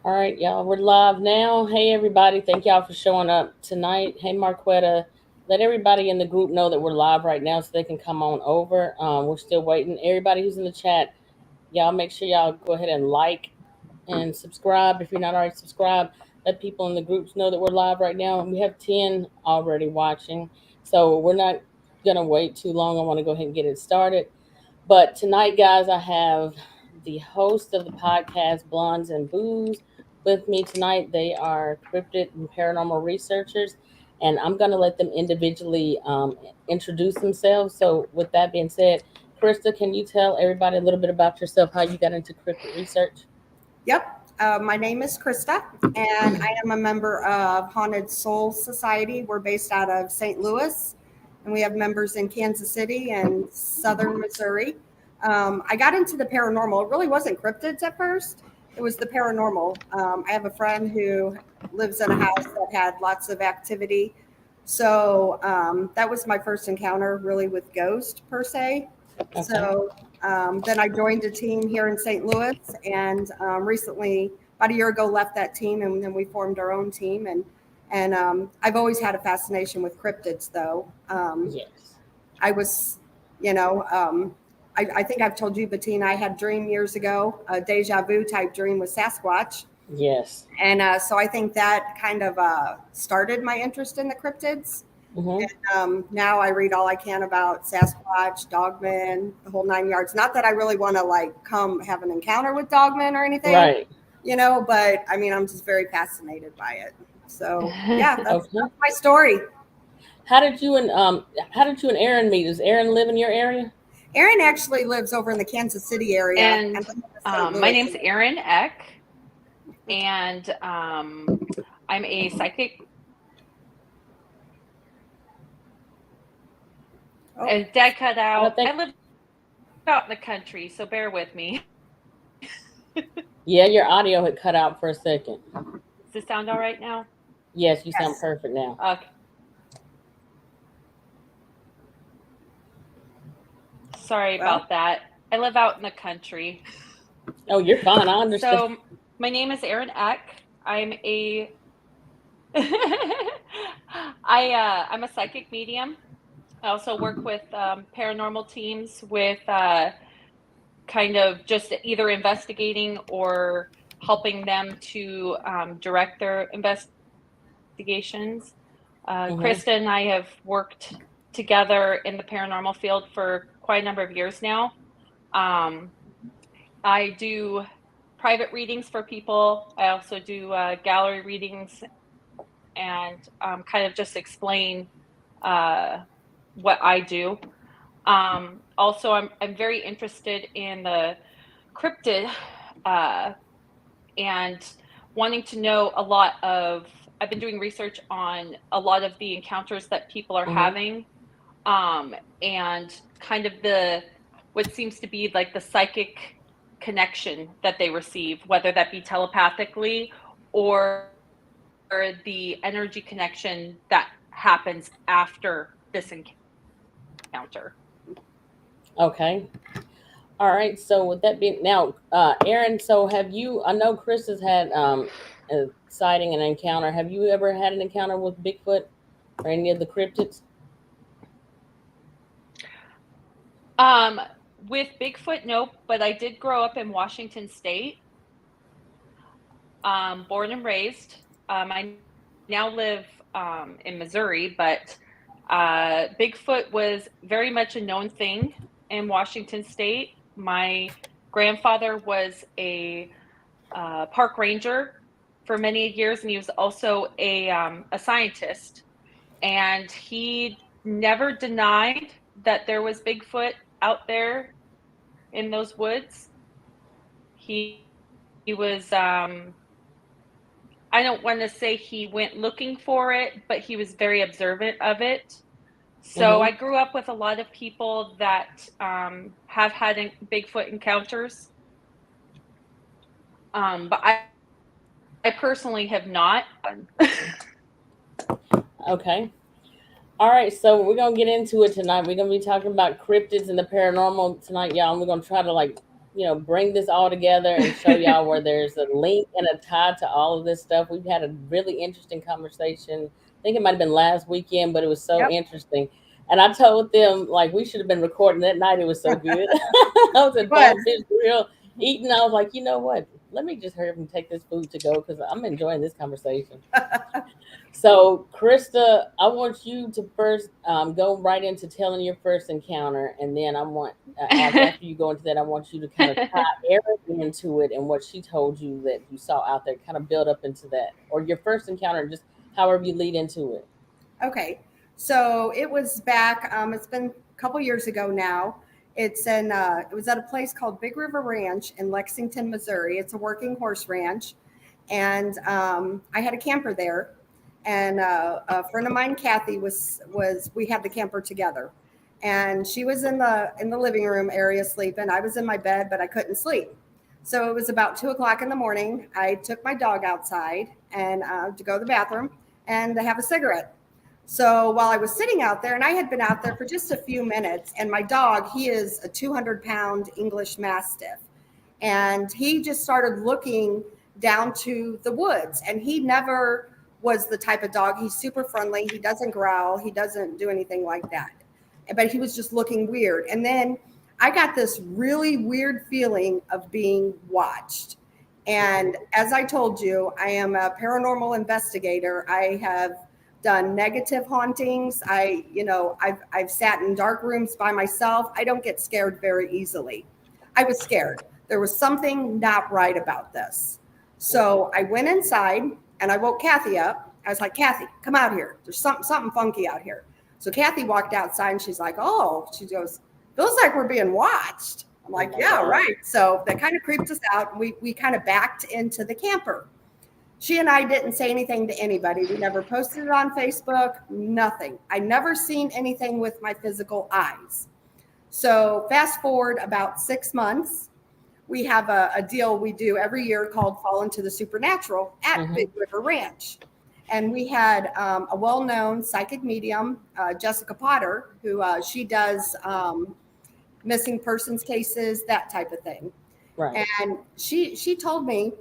All right, y'all, we're live now. Hey, everybody, thank y'all for showing up tonight. Hey, Marquetta, let everybody in the group know that we're live right now so they can come on over. We're still waiting. Everybody who's in the chat, y'all make sure y'all go ahead and like and subscribe if you're not already subscribed. Let people in the groups know that we're live right now. We have 10 already watching, so we're not going to wait too long. I want to go ahead and get it started. But tonight, guys, I have the host of the podcast, Blondes and Booze, with me tonight. They are cryptid and paranormal researchers, and I'm going to let them individually introduce themselves. So, with that being said, Krista, can you tell everybody a little bit about yourself, how you got into cryptid research? Yep. My name is Krista, and I am a member of Haunted Soul Society. We're based out of St. Louis, and we have members in Kansas City and southern Missouri. I got into the paranormal. It really wasn't cryptids at first, it was the paranormal. I have a friend who lives in a house that had lots of activity. So that was my first encounter really with ghost per se. Okay. So then I joined a team here in St. Louis, and recently, about a year ago, left that team, and then we formed our own team. And I've always had a fascination with cryptids, though. Yes. I was, you know, I think I've told you, Bettina, I had a dream years ago, a deja vu type dream with Sasquatch. Yes. And so I think that kind of started my interest in the cryptids. Mm-hmm. Now I read all I can about Sasquatch, dogman, the whole nine yards. Not that I really want to like come have an encounter with dogman or anything, Right. but I mean, I'm just very fascinated by it. So yeah, Okay. that's my story. How did you and Erin meet? Does Erin live in your area? Erin actually lives over in the Kansas City area, and And I'm in the St. my Louis name's area. Erin Eck, and I'm a psychic. Oh, And Dad cut I out. I think. live out in the country, so bear with me. Yeah, your audio had cut out for a second. Does this sound all right now? Yes, you sound yes. perfect now. Okay. Sorry Well, about that. I live out in the country. Oh, you're fine. I understand. So my name is Erin Eck. I'm a I'm a psychic medium. I also work with paranormal teams with kind of just either investigating or helping them to direct their investigations. Krista and I Mm-hmm. have worked together in the paranormal field for quite a number of years now. Um, I do private readings for people. I also do gallery readings and kind of just explain uh, what I do. Also, I'm very interested in the cryptid uh, and wanting to know a lot of. I've been doing research on a lot of the encounters that people are Mm-hmm. having, and kind of the what seems to be like the psychic connection that they receive, whether that be telepathically or the energy connection that happens after this encounter. Okay. All right. So with that being now, Aaron. So have you? I know Chris has had a sighting and encounter. Have you ever had an encounter with Bigfoot or any of the cryptids? Um, with Bigfoot, nope, but I did grow up in Washington State, born and raised. I now live in Missouri, but Bigfoot was very much a known thing in Washington State. My grandfather was a park ranger for many years, and he was also a scientist. And he never denied that there was Bigfoot out there in those woods. He was I don't want to say he went looking for it, but he was very observant of it. So I Mm-hmm. grew up with a lot of people that have had Bigfoot encounters, but I personally have not. Okay. All right. So we're gonna get into it tonight. We're gonna be talking about cryptids and the paranormal tonight, y'all. And we're gonna try to like bring this all together and show y'all where there's a link and a tie to all of this stuff. We've had a really interesting conversation. I think it might have been last weekend, but it was so Yep. interesting. And I told them like we should have been recording that night. It was so good. I was at Bonefish Grill eating. I was like, you know what? Let me just hurry up and take this food to go because I'm enjoying this conversation. So, Krista, I want you to first go right into telling your first encounter, and then I want after you go into that, I want you to kind of tie Erin into it and what she told you that you saw out there, kind of build up into that, or your first encounter, just however you lead into it. Okay, so it was back. It's been a couple years ago now. It's in. It was at a place called Big River Ranch in Lexington, Missouri. It's a working horse ranch, and I had a camper there. And a friend of mine, Kathy, was we had the camper together, and she was in the living room area sleeping. I was in my bed, but I couldn't sleep. So it was about 2:00 in the morning. I took my dog outside and to go to the bathroom and to have a cigarette. So while I was sitting out there, and I had been out there for just a few minutes, and my dog, he is a 200-pound English Mastiff, and he just started looking down to the woods, and he never was the type of dog. He's super friendly. He doesn't growl. He doesn't do anything like that. But he was just looking weird. And then I got this really weird feeling of being watched. And as I told you, I am a paranormal investigator. I have done negative hauntings. I've sat in dark rooms by myself. I don't get scared very easily. I was scared. There was something not right about this. So I went inside and I woke Kathy up. I was like, Kathy, come out here. There's something funky out here. So Kathy walked outside and she's like, oh, she goes, feels like we're being watched. I'm like, yeah, right. So that kind of creeped us out. And we kind of backed into the camper. She and I didn't say anything to anybody. We never posted it on Facebook, nothing. I never seen anything with my physical eyes. So fast forward about 6 months, we have a deal we do every year called Fall into the Supernatural at Big River Ranch. And we had a well-known psychic medium, Jessica Potter, who she does missing persons cases, that type of thing. Right. And she told me,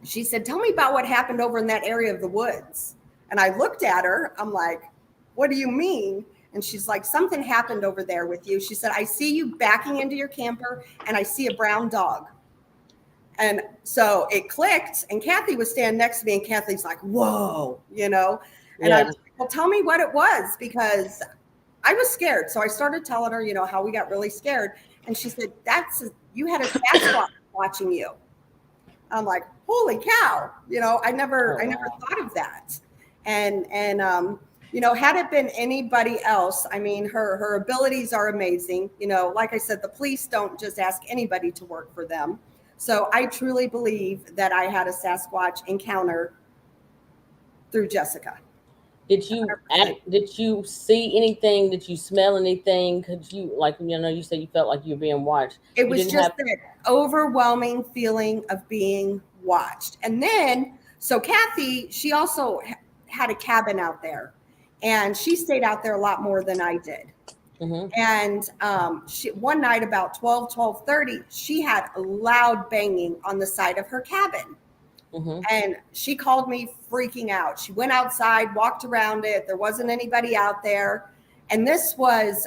she said, tell me about what happened over in that area of the woods. And I looked at her. I'm like, what do you mean? And she's like, something happened over there with you. She said, I see you backing into your camper and I see a brown dog. And so it clicked, and Kathy was standing next to me, and Kathy's like, whoa, And I was like, well, tell me what it was, because I was scared. So I started telling her, how we got really scared. And she said, you had a Sasquatch watching you. I'm like, holy cow. I never thought of that. And had it been anybody else, I mean, her abilities are amazing. Like I said, the police don't just ask anybody to work for them. So I truly believe that I had a Sasquatch encounter through Jessica. Did you see anything? Did you smell anything? Could you, you said you felt like you were being watched. It was just that overwhelming feeling of being watched. And then, so Kathy, she also had a cabin out there, and she stayed out there a lot more than I did. Mm-hmm. And she, one night about 12:30, she had a loud banging on the side of her cabin. Mm-hmm. And she called me freaking out. She went outside, walked around it. There wasn't anybody out there. And this was,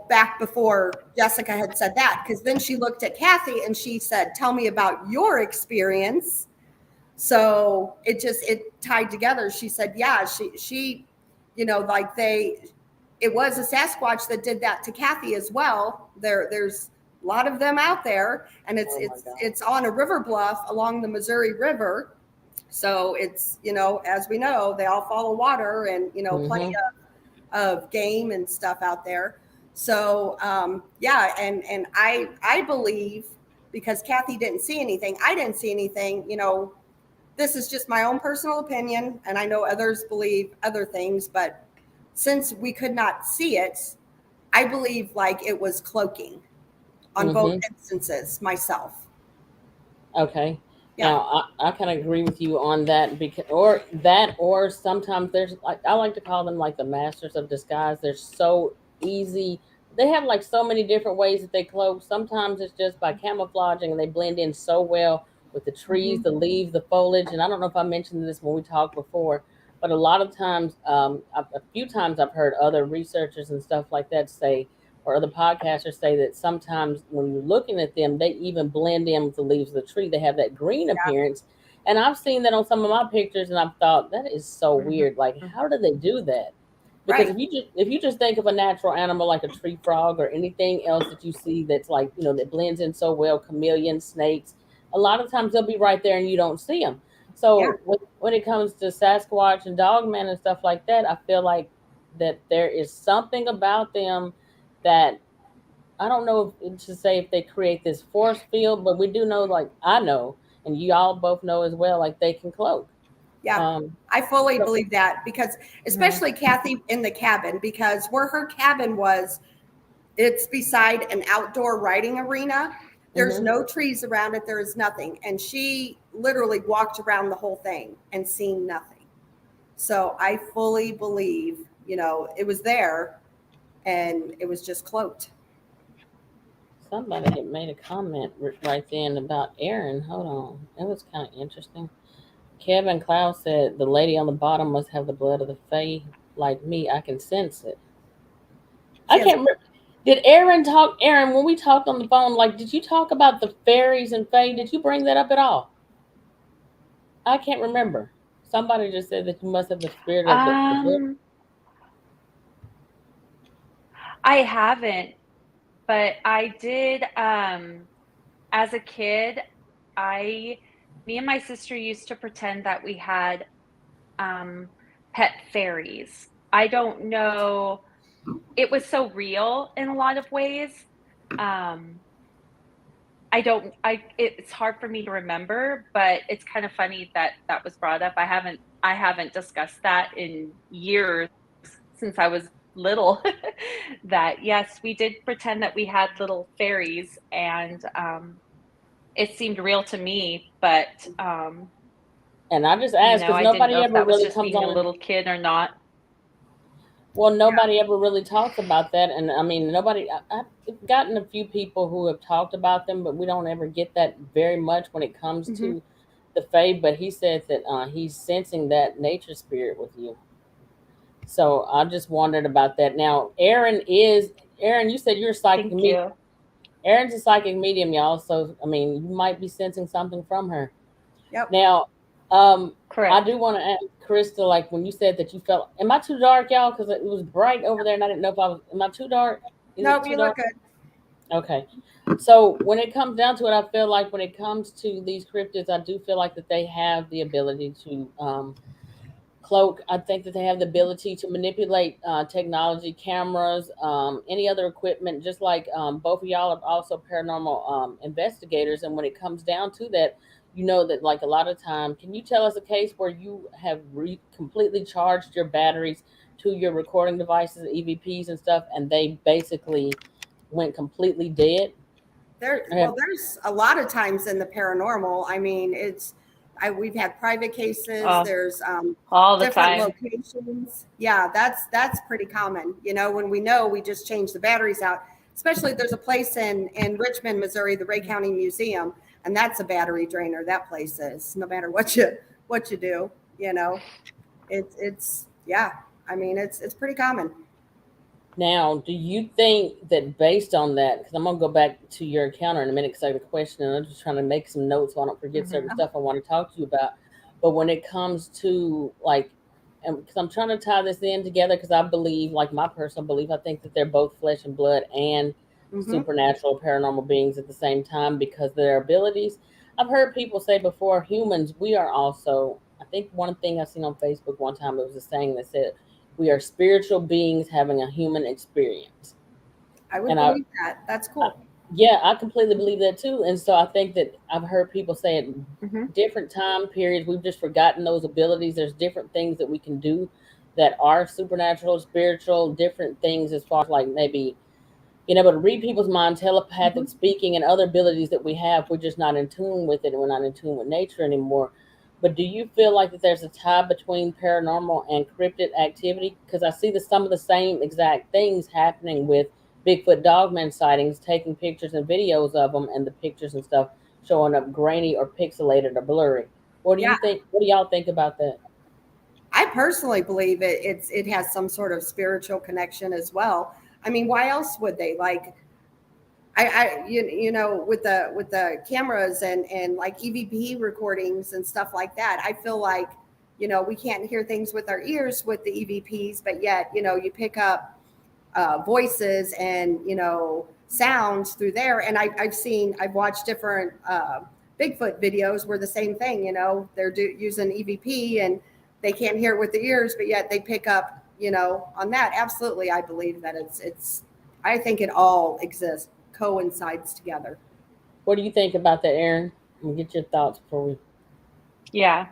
back before Jessica had said that, because then she looked at Kathy and she said, tell me about your experience. So it tied together. She said, yeah, she it was a Sasquatch that did that to Kathy as well. There's a lot of them out there, and it's on a river bluff along the Missouri River. So it's, as we know, they all follow water, and, plenty of game and stuff out there. So, and I believe, because Kathy didn't see anything, I didn't see anything, this is just my own personal opinion, and I know others believe other things, but since we could not see it, I believe like it was cloaking on both instances myself. Okay. Yeah. Now I kind of agree with you on that, or sometimes there's, like, I like to call them like the masters of disguise. They're so easy they have like so many different ways that they cloak. Sometimes it's just by camouflaging and they blend in so well with the trees, the leaves, the foliage. And I don't know if I mentioned this when we talked before, but a lot of times, a few times I've heard other researchers and stuff like that say, or other podcasters say that sometimes when you're looking at them, they even blend in with the leaves of the tree. They have that green appearance. And I've seen that on some of my pictures, and I've thought that is so weird. Like, how do they do that? Because Right. if you just think of a natural animal like a tree frog or anything else that you see that's like, that blends in so well, chameleons, snakes, a lot of times they'll be right there and you don't see them. Yeah. So when it comes to Sasquatch and Dogman and stuff like that, I feel like that there is something about them that I don't know if to say if they create this force field, but we do know, like I know, and you all both know as well, like they can cloak. Yeah, I fully believe that, because especially Kathy in the cabin, because where her cabin was, it's beside an outdoor riding arena. There's no trees around it. There is nothing. And she literally walked around the whole thing and seen nothing. So I fully believe, it was there and it was just cloaked. Somebody had made a comment right then about Erin. Hold on. That was kind of interesting. Kevin Cloud said the lady on the bottom must have the blood of the Fae. Like me, I can sense it. I can't remember. Did Erin talk? Erin, when we talked on the phone, like, did you talk about the fairies and Fae? Did you bring that up at all? I can't remember. Somebody just said that you must have the spirit of the book. I haven't, but I did. As a kid, me and my sister used to pretend that we had pet fairies. I don't know. It was so real in a lot of ways. It's hard for me to remember, but it's kind of funny that that was brought up. I haven't discussed that in years, since I was little. That yes, we did pretend that we had little fairies, and it seemed real to me, but and I just asked because I didn't know nobody if ever that was really just comes being a on. little kid or not. Well, nobody ever really talks about that, and I mean, nobody. I've gotten a few people who have talked about them, but we don't ever get that very much when it comes to the Fae. But he said that he's sensing that nature spirit with you. So I just wondered about that. Now, Erin, you said you're a psychic Thank medium. you. Erin's a psychic medium, y'all. So I mean, you might be sensing something from her. Yep. Now, Correct. I do want to ask Krista, like when you said that you felt, am I too dark, y'all? Because it was bright over there, and I didn't know if I was. Am I too dark? No, you look good. Okay. So when it comes down to it, I feel like when it comes to these cryptids, I do feel like that they have the ability to cloak. I think that they have the ability to manipulate technology, cameras, any other equipment, just like both of y'all are also paranormal investigators. And when it comes down to that, that like a lot of time, can you tell us a case where you have completely charged your batteries to your recording devices, EVPs and stuff, and they basically went completely dead? There's a lot of times in the paranormal. I mean, we've had private cases. There's all the different time. locations. Yeah, that's pretty common. When we just change the batteries out. Especially there's a place in Richmond, Missouri, the Ray County Museum, and that's a battery drainer. That place is, no matter what you do. It's yeah. I mean, it's pretty common. Now, do you think that based on that, because I'm going to go back to your encounter in a minute because I have a question and I'm just trying to make some notes so I don't forget certain stuff I want to talk to you about. But when it comes to like, because I'm trying to tie this in together because I believe, like my personal belief, I think that they're both flesh and blood and supernatural paranormal beings at the same time because of their abilities. I've heard people say before, humans, we are also, I think one thing I seen on Facebook one time, it was a saying that said, we are spiritual beings having a human experience. I would believe that. That's cool. Yeah, I completely believe that too. And so I think that I've heard people say at different time periods, we've just forgotten those abilities. There's different things that we can do that are supernatural, spiritual, different things as far as like maybe being able to read people's mind, telepathic speaking, and other abilities that we have. We're just not in tune with it, and we're not in tune with nature anymore. But do you feel like that there's a tie between paranormal and cryptid activity? Because I see some of the same exact things happening with Bigfoot dogman sightings, taking pictures and videos of them, and the pictures and stuff showing up grainy or pixelated or blurry. What do you Yeah, think? What do y'all think about that? I personally believe it has some sort of spiritual connection as well. I mean, why else would they like? You know, with the cameras and like EVP recordings and stuff like that, I feel like, you know, we can't hear things with our ears with the EVPs, but yet, you know, you pick up voices and, you know, sounds through there. And I've watched different Bigfoot videos where the same thing, you know, they're using EVP and they can't hear it with the ears, but yet they pick up, you know, on that. Absolutely, I believe that I think it all exists, coincides together. What do you think about that, Erin? Let me get your thoughts before we. Yeah.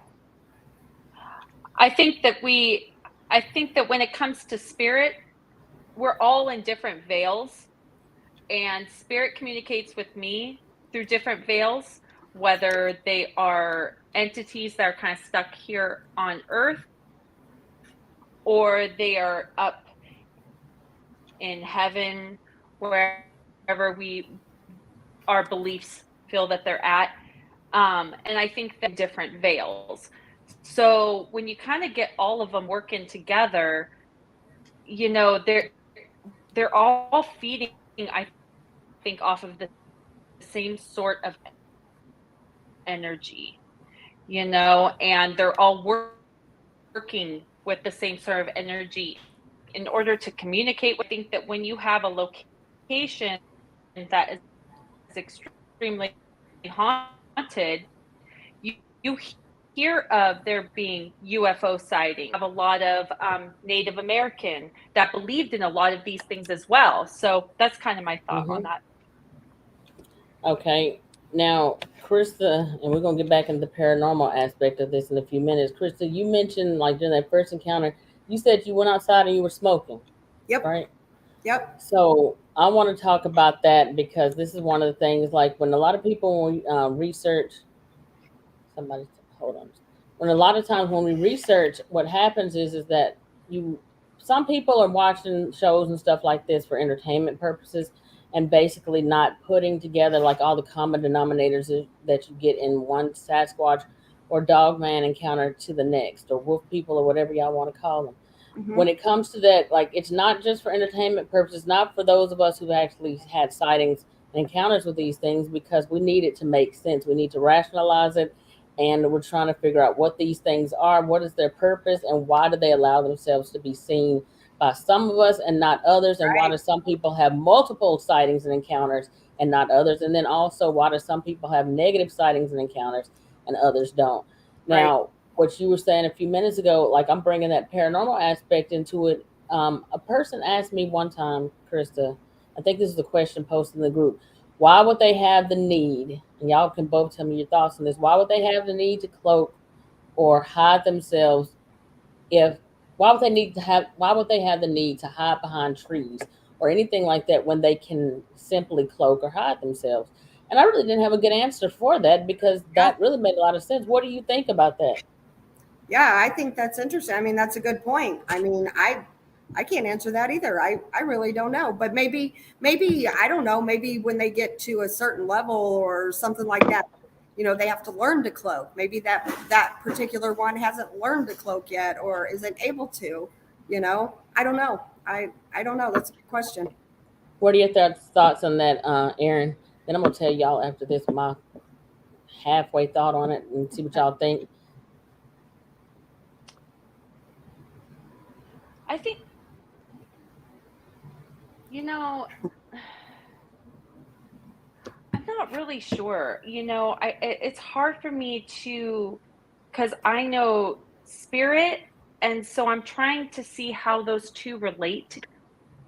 I think that when it comes to spirit, we're all in different veils, and spirit communicates with me through different veils, whether they are entities that are kind of stuck here on earth, or they are up in heaven, wherever our beliefs feel that they're at. And I think they're different veils. So when you kind of get all of them working together, you know, they're all feeding, I think, off of the same sort of energy, you know, and they're all working with the same sort of energy in order to communicate. I think that when you have a location that is extremely haunted, you hear of there being UFO sightings. Have a lot of Native American that believed in a lot of these things as well. So that's kind of my thought on Mm-hmm. that. Okay. Now, Krista, and we're gonna get back into the paranormal aspect of this in a few minutes. Krista, you mentioned like during that first encounter, you said you went outside and you were smoking, Yep. right? Yep. So I want to talk about that because this is one of the things. Like when a lot of people research, somebody hold on. When a lot of times when we research, what happens is that you some people are watching shows and stuff like this for entertainment purposes and basically not putting together like all the common denominators that you get in one Sasquatch or dogman encounter to the next, or wolf people, or whatever y'all want to call them. Hmm. When it comes to that, like it's not just for entertainment purposes, not for those of us who've actually had sightings and encounters with these things, because we need it to make sense. We need to rationalize it, and we're trying to figure out what these things are, what is their purpose, and why do they allow themselves to be seen by some of us and not others, and why Right. do some people have multiple sightings and encounters and not others, and then also why do some people have negative sightings and encounters and others don't. Right. Now, what you were saying a few minutes ago, like I'm bringing that paranormal aspect into it. A person asked me one time, Krista, I think this is the question posted in the group. Why would they have the need? And y'all can both tell me your thoughts on this. Why would they have the need to cloak or hide themselves if why would they have the need to hide behind trees or anything like that when they can simply cloak or hide themselves? And I really didn't have a good answer for that because Yeah. that really made a lot of sense. What do you think about that? Yeah, I think that's interesting. I mean, that's a good point. I mean, I can't answer that either. I really don't know. But maybe I don't know, maybe when they get to a certain level or something like that, you know, they have to learn to cloak. Maybe that particular one hasn't learned to cloak yet or isn't able to, you know. I don't know. I don't know. That's a good question. What are your thoughts on that, Erin? Then I'm gonna tell y'all after this my halfway thought on it and see what y'all think. I think, you know, I'm not really sure. You know, it's hard for me to, because I know spirit, and so I'm trying to see how those two relate.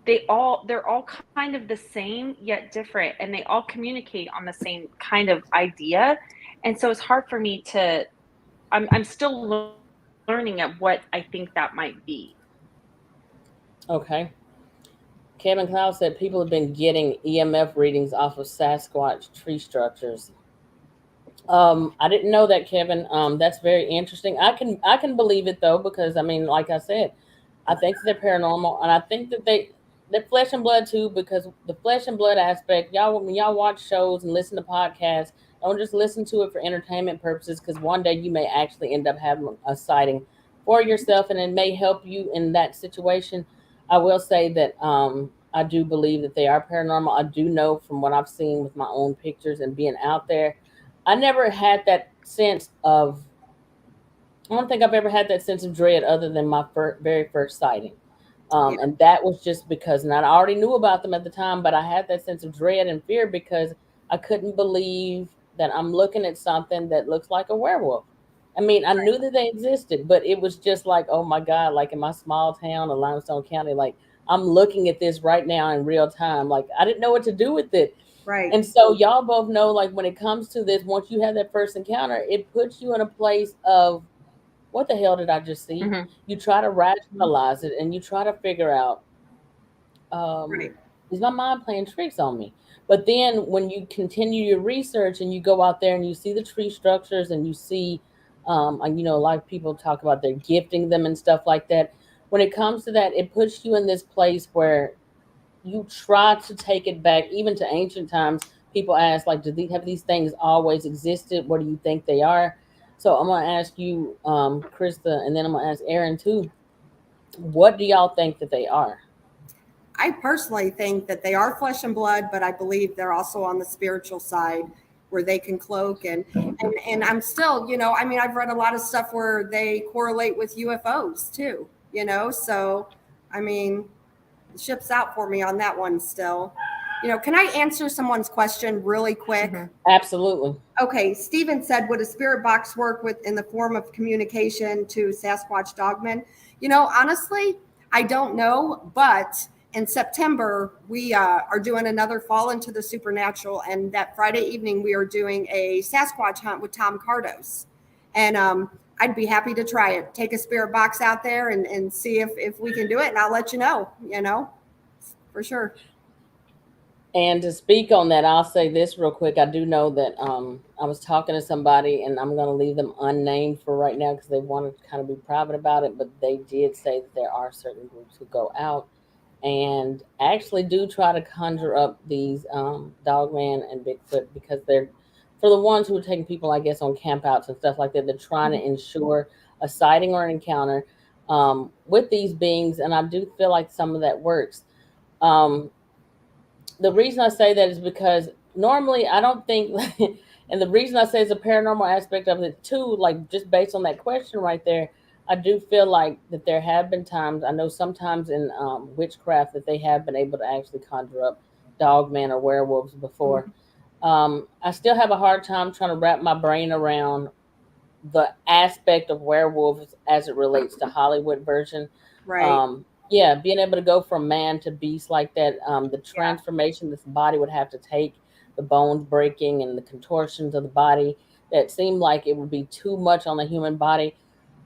They're all kind of the same yet different, and they all communicate on the same kind of idea. And so it's hard for me to. I'm still learning at what I think that might be. Okay. Kevin Cloud said people have been getting EMF readings off of Sasquatch tree structures. I didn't know that, Kevin. That's very interesting. I can believe it though because I mean, like I said, I think they're paranormal, and I think that the flesh and blood too, because the flesh and blood aspect, y'all, when y'all watch shows and listen to podcasts, don't just listen to it for entertainment purposes, because one day you may actually end up having a sighting for yourself, and it may help you in that situation. I will say that I do believe that they are paranormal. I do know from what I've seen with my own pictures and being out there. I never had that sense of, I don't think I've ever had that sense of dread other than my very first sighting. Yeah. And that was just because, and I already knew about them at the time, but I had that sense of dread and fear because I couldn't believe that I'm looking at something that looks like a werewolf. I mean, I knew that they existed, but it was just like, oh my God, like in my small town of Limestone County, like I'm looking at this right now in real time. Like I didn't know what to do with it. Right. And so y'all both know, like when it comes to this, once you have that first encounter, it puts you in a place of, what the hell did I just see? Mhm. You try to rationalize it and you try to figure out, um, Right. is my mind playing tricks on me? But then when you continue your research and you go out there and you see the tree structures and you see, and a lot of people talk about they're gifting them and stuff like that. When it comes to that, it puts you in this place where you try to take it back, even to ancient times. People ask, like, have these things always existed? What do you think they are? So I'm gonna ask you, Krista, and then I'm gonna ask Erin too. What do y'all think that they are? I personally think that they are flesh and blood, but I believe they're also on the spiritual side where they can cloak and I'm still, I mean, I've read a lot of stuff where they correlate with UFOs too, so I mean, the ship's out for me on that one still. Can I answer someone's question really quick? Mhm. Absolutely. Okay, Steven said, would a spirit box work with in the form of communication to Sasquatch dogmen? Honestly, I don't know, but in September we are doing another Fall into the Supernatural, and that Friday evening we are doing a Sasquatch hunt with Tom Cardos, and I'd be happy to try it. Take a spirit box out there and see if we can do it, and I'll let you know. For sure. And to speak on that, I'll say this real quick. I do know that I was talking to somebody, and I'm going to leave them unnamed for right now because they want to kind of be private about it. But they did say that there are certain groups who go out and actually do try to conjure up these dogman and Bigfoot, because they're, for the ones who are taking people, I guess, on campouts and stuff like that. They're trying to ensure a sighting or an encounter with these beings, and I do feel like some of that works. Um, the reason I say that is because normally I don't think, and the reason I say it's a paranormal aspect of it too, like just based on that question right there, I do feel like that there have been times, I know sometimes in witchcraft, that they have been able to actually conjure up dogmen or werewolves before. I still have a hard time trying to wrap my brain around the aspect of werewolves as it relates to Hollywood version. Right. Yeah, being able to go from man to beast like that, the Yeah. transformation this body would have to take, the bones breaking and the contortions of the body, that seemed like it would be too much on the human body.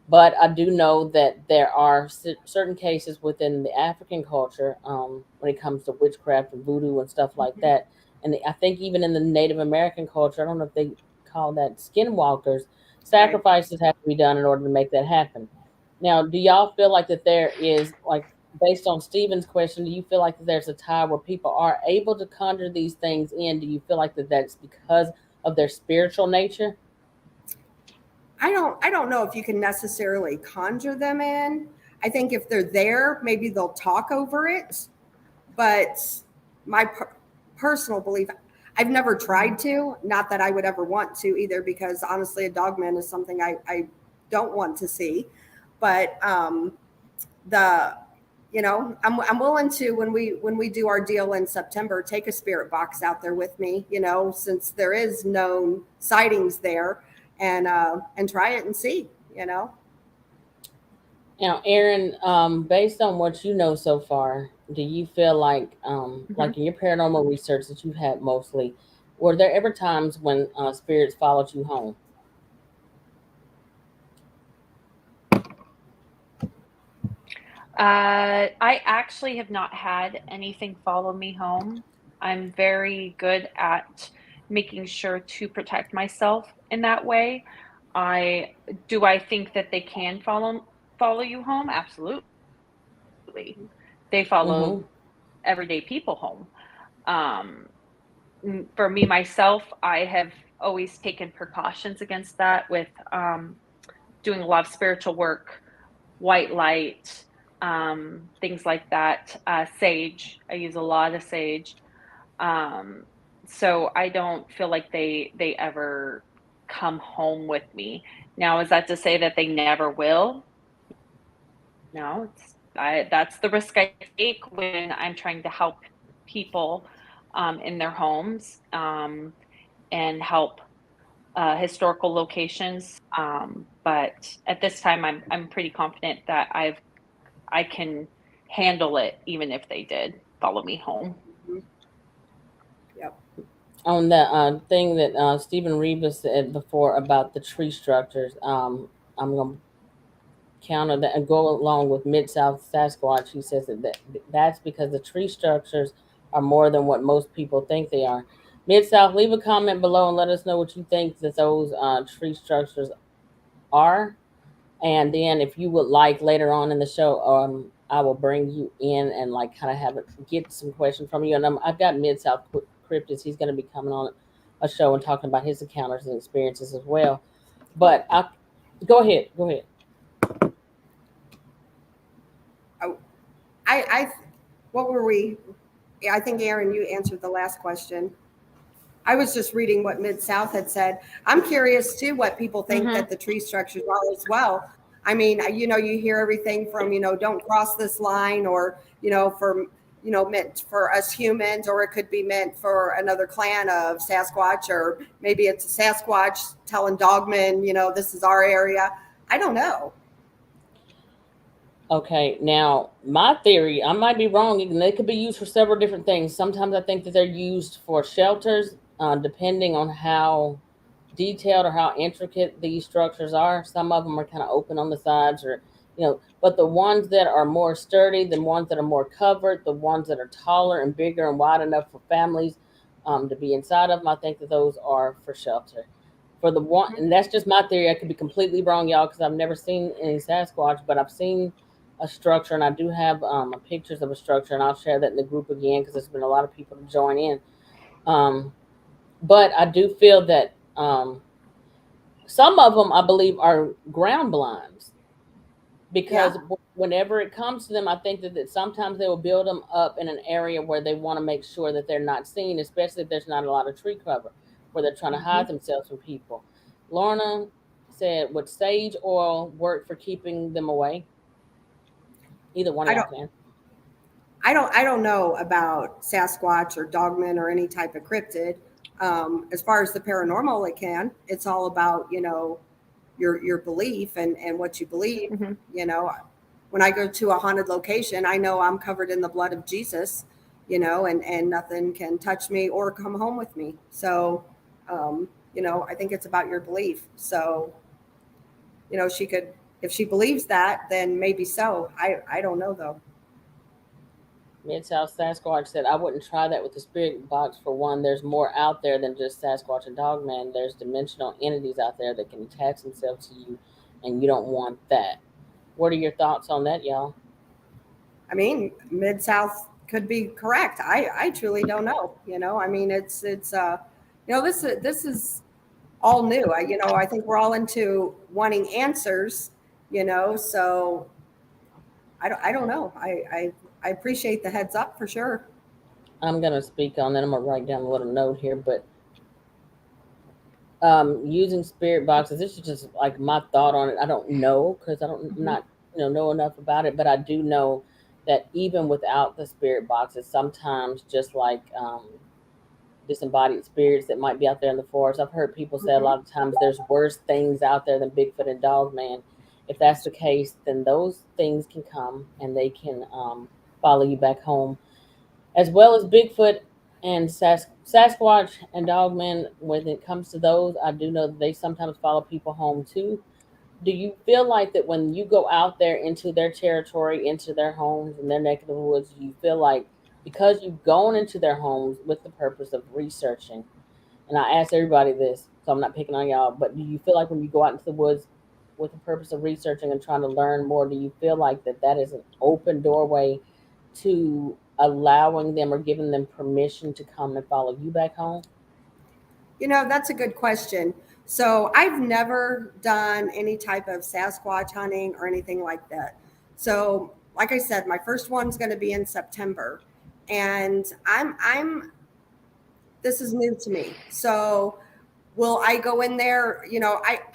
But I do know that there are certain cases within the African culture, when it comes to witchcraft and voodoo and stuff like that. And I think even in the Native American culture, I don't know if they call that skinwalkers, Right. sacrifices have to be done in order to make that happen. Now, do y'all feel like that there is, like, based on Stephen's question, do you feel like that there's a time where people are able to conjure these things in? Do you feel like that that's because of their spiritual nature? I don't know if you can necessarily conjure them in. I think if they're there, maybe they'll talk over it. But my personal belief, I've never tried to, not that I would ever want to either, because honestly, a dogman is something I don't want to see. But the I'm willing to, when we do our deal in September, take a spirit box out there with me, since there is known sightings there, and try it and see. Now, Erin, based on what you know so far, do you feel Mhm. like in your paranormal research that you've had mostly, were there ever times when spirits followed you home? I actually have not had anything follow me home. I'm very good at making sure to protect myself in that way. I think that they can follow you home? Absolutely. They follow Mm-hmm. everyday people home. For me myself, I have always taken precautions against that with doing a lot of spiritual work, white light, things like that. Sage, I use a lot of sage. Um, so I don't feel like they ever come home with me. Now, is that to say that they never will? No, that's the risk I take when I'm trying to help people in their homes, and help historical locations. But at this time, I'm pretty confident that I can handle it, even if they did follow me home. Mhm. Yep. On the thing that Stephen Rebus said before about the tree structures, I'm going to counter that and go along with Mid South Sasquatch. He says that's because the tree structures are more than what most people think they are. Mid South, leave a comment below and let us know what you think that those tree structures are. And then if you would like later on in the show, I will bring you in and like kind of have it get some questions from you. And I've got Mid South Cryptids. He's going to be coming on a show and talking about his encounters and experiences as well. But go ahead. Go ahead. Oh, I, what were we? Yeah, I think Erin, you answered the last question. I was just reading what Mid South had said. I'm curious too what people think that the tree structures are as well. I mean, you hear everything from, don't cross this line, or, for, meant for us humans, or it could be meant for another clan of Sasquatch, or maybe it's a Sasquatch telling dogman, this is our area. I don't know. Okay, now my theory, I might be wrong, and they could be used for several different things. Sometimes I think that they're used for shelters, depending on how detailed or how intricate these structures are. Some of them are kind of open on the sides, or but the ones that are more sturdy, the ones that are more covered, the ones that are taller and bigger and wide enough for families to be inside of them, I think that those are for shelter. For the one, and that's just my theory. I could be completely wrong, y'all, because I've never seen any Sasquatch, but I've seen a structure, and I do have pictures of a structure, and I'll share that in the group again because there's been a lot of people to join in. But I do feel that some of them, I believe, are ground blinds because whenever it comes to them, I think that sometimes they will build them up in an area where they want to make sure that they're not seen, especially if there's not a lot of tree cover, where they're trying to hide themselves from people. Lorna said, would sage oil work for keeping them away? Either one of y'all can. I don't know about Sasquatch or dogman or any type of cryptid. As far as the paranormal, it can. It's all about your belief and what you believe. When I go to a haunted location, I know I'm covered in the blood of Jesus. And nothing can touch me or come home with me. So, I think it's about your belief. So, she could, if she believes that, then maybe so. I don't know though. Mid South Sasquatch said, I wouldn't try that with the spirit box. For one, there's more out there than just Sasquatch and Dogman. There's dimensional entities out there that can attach themselves to you, and you don't want that. What are your thoughts on that, y'all? I mean, Mid South could be correct. I truly don't know. I mean, it's this is all new. I think we're all into wanting answers. So I don't know. I appreciate the heads up for sure. I'm gonna speak on that. I'm gonna write down a little note here, but using spirit boxes, this is just like my thought on it. I don't know because I don't not know enough about it, but I do know that even without the spirit boxes, sometimes just like disembodied spirits that might be out there in the forest. I've heard people say a lot of times there's worse things out there than Bigfoot and Dogman. If that's the case, then those things can come and they can follow you back home, as well as Bigfoot and Sasquatch and Dogman. When it comes to those, I do know that they sometimes follow people home too. Do you feel like that when you go out there into their territory, into their homes and their neck of the woods, you feel like because you've gone into their homes with the purpose of researching, and I ask everybody this, so I'm not picking on y'all, but do you feel like when you go out into the woods with the purpose of researching and trying to learn more, do you feel like that is an open doorway to allowing them or giving them permission to come and follow you back home? That's a good question. So I've never done any type of Sasquatch hunting or anything like that. So, like I said, my first one's going to be in September, and this is new to me. So, will I go in there?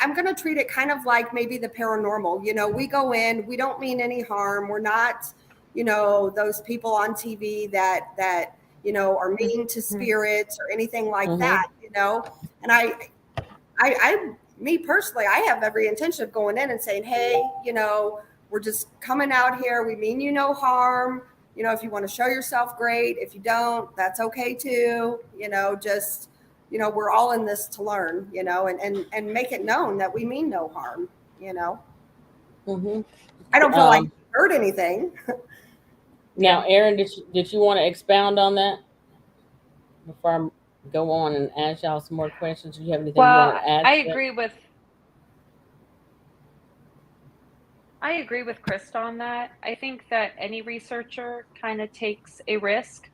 I'm going to treat it kind of like maybe the paranormal. We go in, we don't mean any harm. We're not, those people on TV that are mean to spirits or anything like that. And me personally, I have every intention of going in and saying, hey, we're just coming out here. We mean you no harm. If you want to show yourself, great. If you don't, that's okay too. We're all in this to learn, and make it known that we mean no harm, Mm-hmm. I don't feel like you hurt anything. Now, Erin, did you want to expound on that before I go on and ask y'all some more questions? Do you have anything you want to add? I agree with Krista on that. I think that any researcher kind of takes a risk.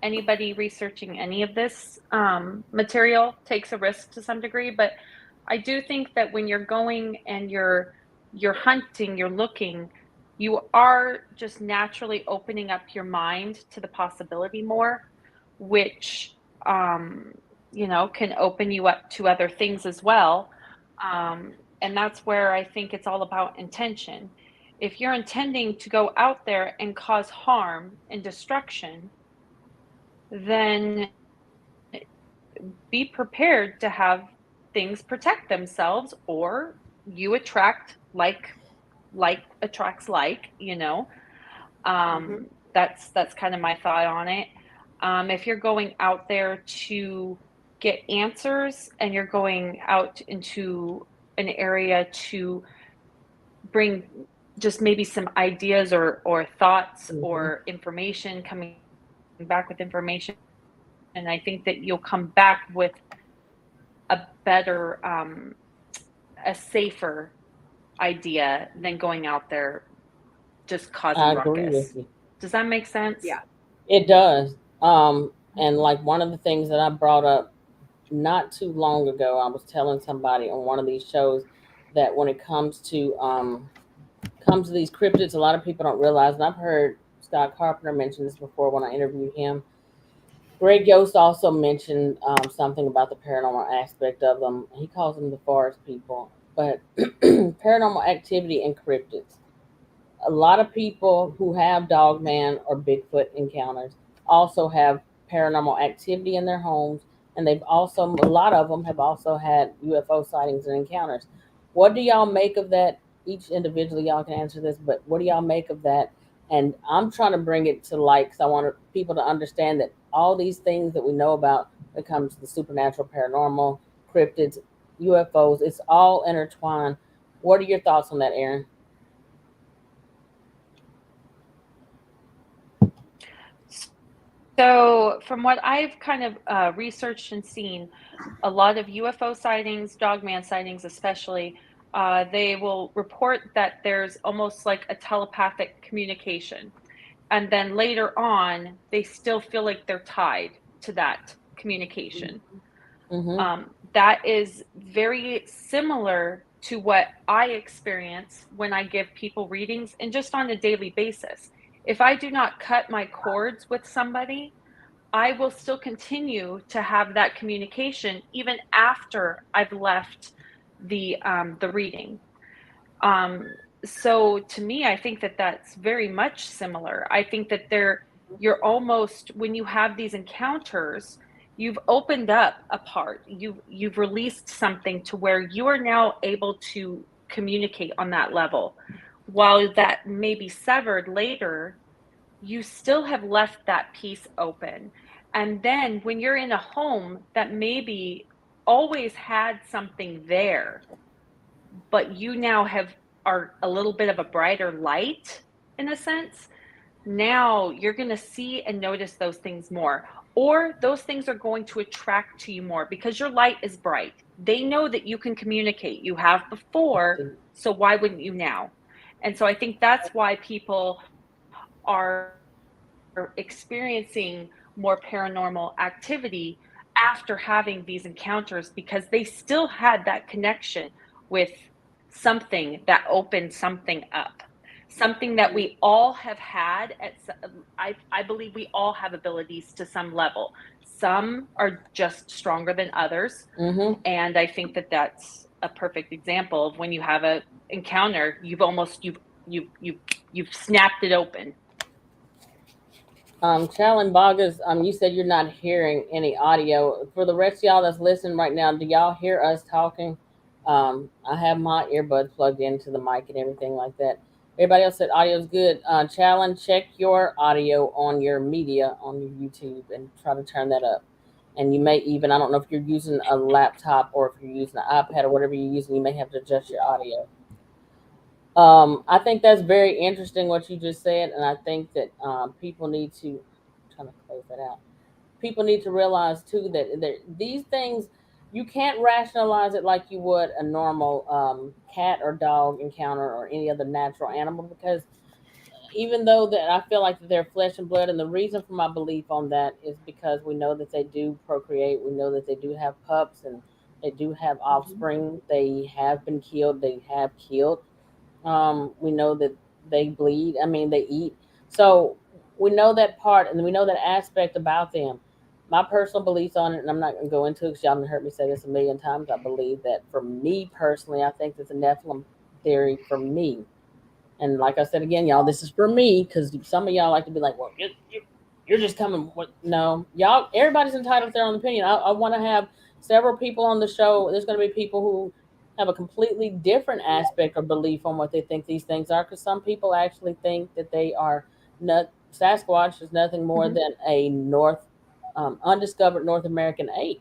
Anybody researching any of this material takes a risk to some degree, but I do think that when you're going and you're hunting, you're looking, you are just naturally opening up your mind to the possibility more, which can open you up to other things as well. And that's where I think it's all about intention. If you're intending to go out there and cause harm and destruction, then be prepared to have things protect themselves, or you attract like attracts like. That's kind of my thought on it. If you're going out there to get answers and you're going out into an area to bring just maybe some ideas or thoughts or information, coming back with information, and I think that you'll come back with a better, a safer idea than going out there just causing ruckus. I agree with you. Does that make sense? Yeah, it does. And like one of the things that I brought up not too long ago, I was telling somebody on one of these shows that when it comes to these cryptids, a lot of people don't realize, and I've heard Scott Carpenter mention this before when I interviewed him. Greg Yost also mentioned something about the paranormal aspect of them. He calls them the forest people, but paranormal activity and cryptids. A lot of people who have dogman or Bigfoot encounters also have paranormal activity in their homes, and a lot of them have also had UFO sightings and encounters. What do y'all make of that? Each individually, y'all can answer this, but what do y'all make of that? And I'm trying to bring it to light because I want people to understand that all these things that we know about when it comes to the supernatural, paranormal, cryptids, UFOs, it's all intertwined. What are your thoughts on that, Erin? So from what I've kind of researched and seen, a lot of UFO sightings, dogman sightings especially, they will report that there's almost like a telepathic communication. And then later on, they still feel like they're tied to that communication. That is very similar to what I experience when I give people readings and just on a daily basis. If I do not cut my cords with somebody, I will still continue to have that communication even after I've left the reading. So to me, I think that that's very much similar. I think that you're almost, when you have these encounters, you've opened up a part. You've released something to where you are now able to communicate on that level. While that may be severed later, you still have left that piece open. And then when you're in a home that maybe always had something there, but you now are a little bit of a brighter light in a sense, now you're going to see and notice those things more, or those things are going to attract to you more because your light is bright. They know that you can communicate. You have before, so why wouldn't you now? And so I think that's why people are experiencing more paranormal activity after having these encounters, because they still had that connection with something that opened something up, something that we all have had I believe we all have abilities to some level. Some are just stronger than others. Mm-hmm. And I think that that's a perfect example of when you have a encounter, you've snapped it open. Challen Bogus, you said you're not hearing any audio. For the rest of y'all that's listening right now, do y'all hear us talking? I have my earbuds plugged into the mic and everything like that. Everybody else said audio's good. Challen, check your audio on your media on your YouTube and try to turn that up. And you may even, I don't know if you're using a laptop or if you're using an iPad or whatever you're using, you may have to adjust your audio. I think that's very interesting what you just said, and I think that people need to I'm trying to close that out. People need to realize too that these things you can't rationalize it like you would a normal cat or dog encounter or any other natural animal, because even though that I feel like that they're flesh and blood, and the reason for my belief on that is because we know that they do procreate, we know that they do have pups and they do have offspring, they have been killed, they have killed. We know that they bleed. I mean, they eat. So we know that part, and we know that aspect about them. My personal beliefs on it, and I'm not going to go into it because y'all have heard me say this a million times. I believe that for me personally, I think that the Nephilim theory for me, and like I said again, y'all, this is for me because some of y'all like to be like, well, you're just coming. What? No, y'all, everybody's entitled to their own opinion. I want to have several people on the show. There's going to be people who have a completely different aspect or belief on what they think these things are, because some people actually think that they are not Sasquatch is nothing more than a undiscovered North American ape,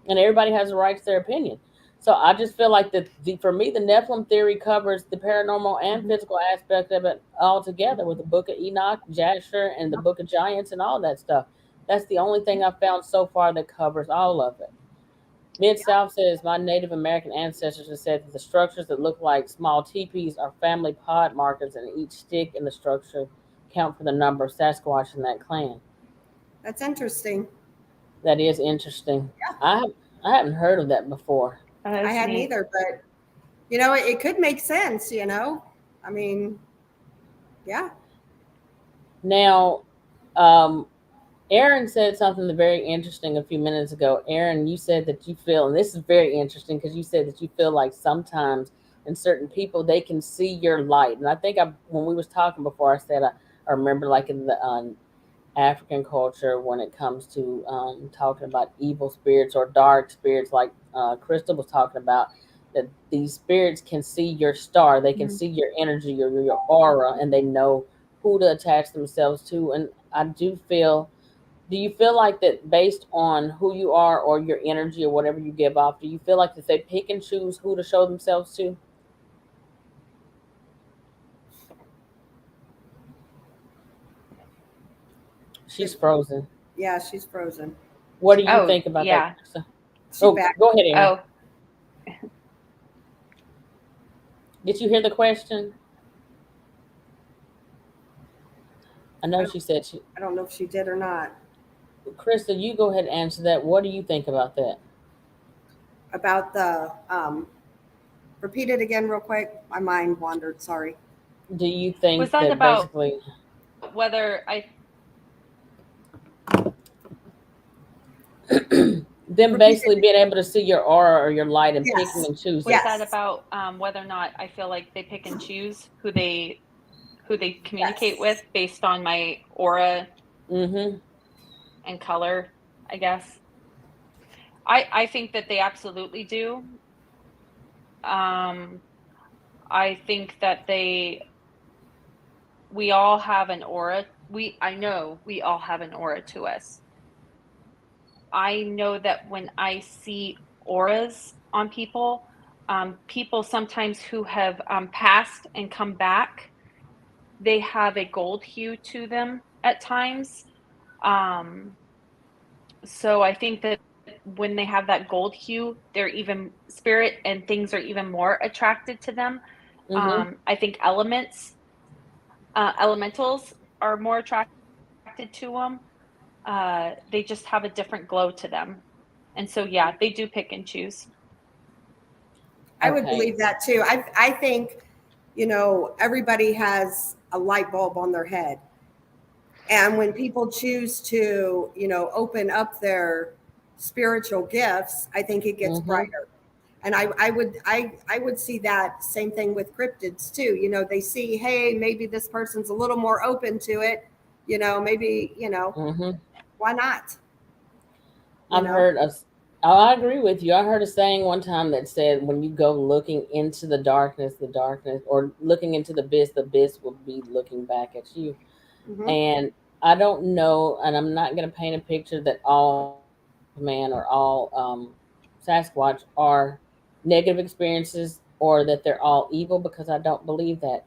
and everybody has a right to their opinion. So I just feel like that for me, the Nephilim theory covers the paranormal and physical aspect of it all together with the Book of Enoch, Jasher, and the Book of Giants and all that stuff. That's the only thing I've found so far that covers all of it. Mid-South says, my Native American ancestors have said that the structures that look like small teepees are family pod markers, and each stick in the structure count for the number of Sasquatch in that clan. That's interesting. That is interesting. Yeah. I haven't heard of that before. I hadn't either, but it could make sense, I mean, yeah. Now, Erin said something very interesting a few minutes ago. Erin, you said that you feel, and this is very interesting because you said that you feel like sometimes in certain people, they can see your light. And I think when we was talking before, I said, I remember like in the African culture, when it comes to talking about evil spirits or dark spirits, like Krista was talking about, that these spirits can see your star, they can see your energy, your aura, and they know who to attach themselves to. And I do you feel like that based on who you are or your energy or whatever you give off, do you feel like that they pick and choose who to show themselves to? She's frozen. Yeah, she's frozen. What do you think about that? She's back. Go ahead, Erin. Oh. Did you hear the question? I know she said she. I don't know if she did or not. Krista, you go ahead and answer that. What do you think about that? About the repeat it again real quick. My mind wandered. Sorry. Do you think was that about basically whether them basically being able to see your aura or your light and Yes. picking and choosing? Was that about whether or not I feel like they pick and choose who they communicate with based on my aura and color, I guess? I think that they absolutely do. I think that we all have an aura. I know we all have an aura to us. I know that when I see auras on people, people sometimes who have passed and come back, they have a gold hue to them at times. So I think that when they have that gold hue, they're even spirit and things are even more attracted to them. I think elementals are more attracted attracted to them. They just have a different glow to them. And so, yeah, they do pick and choose. I would Okay. believe that too. I think, everybody has a light bulb on their head. And when people choose to, open up their spiritual gifts, I think it gets brighter. And I would see that same thing with cryptids too. They see, hey, maybe this person's a little more open to it. Maybe, why not? I've heard of. Oh, I agree with you. I heard a saying one time that said, "When you go looking into the darkness, or looking into the abyss will be looking back at you." Mhm. And I don't know, and I'm not going to paint a picture that all man or all Sasquatch are negative experiences or that they're all evil, because I don't believe that.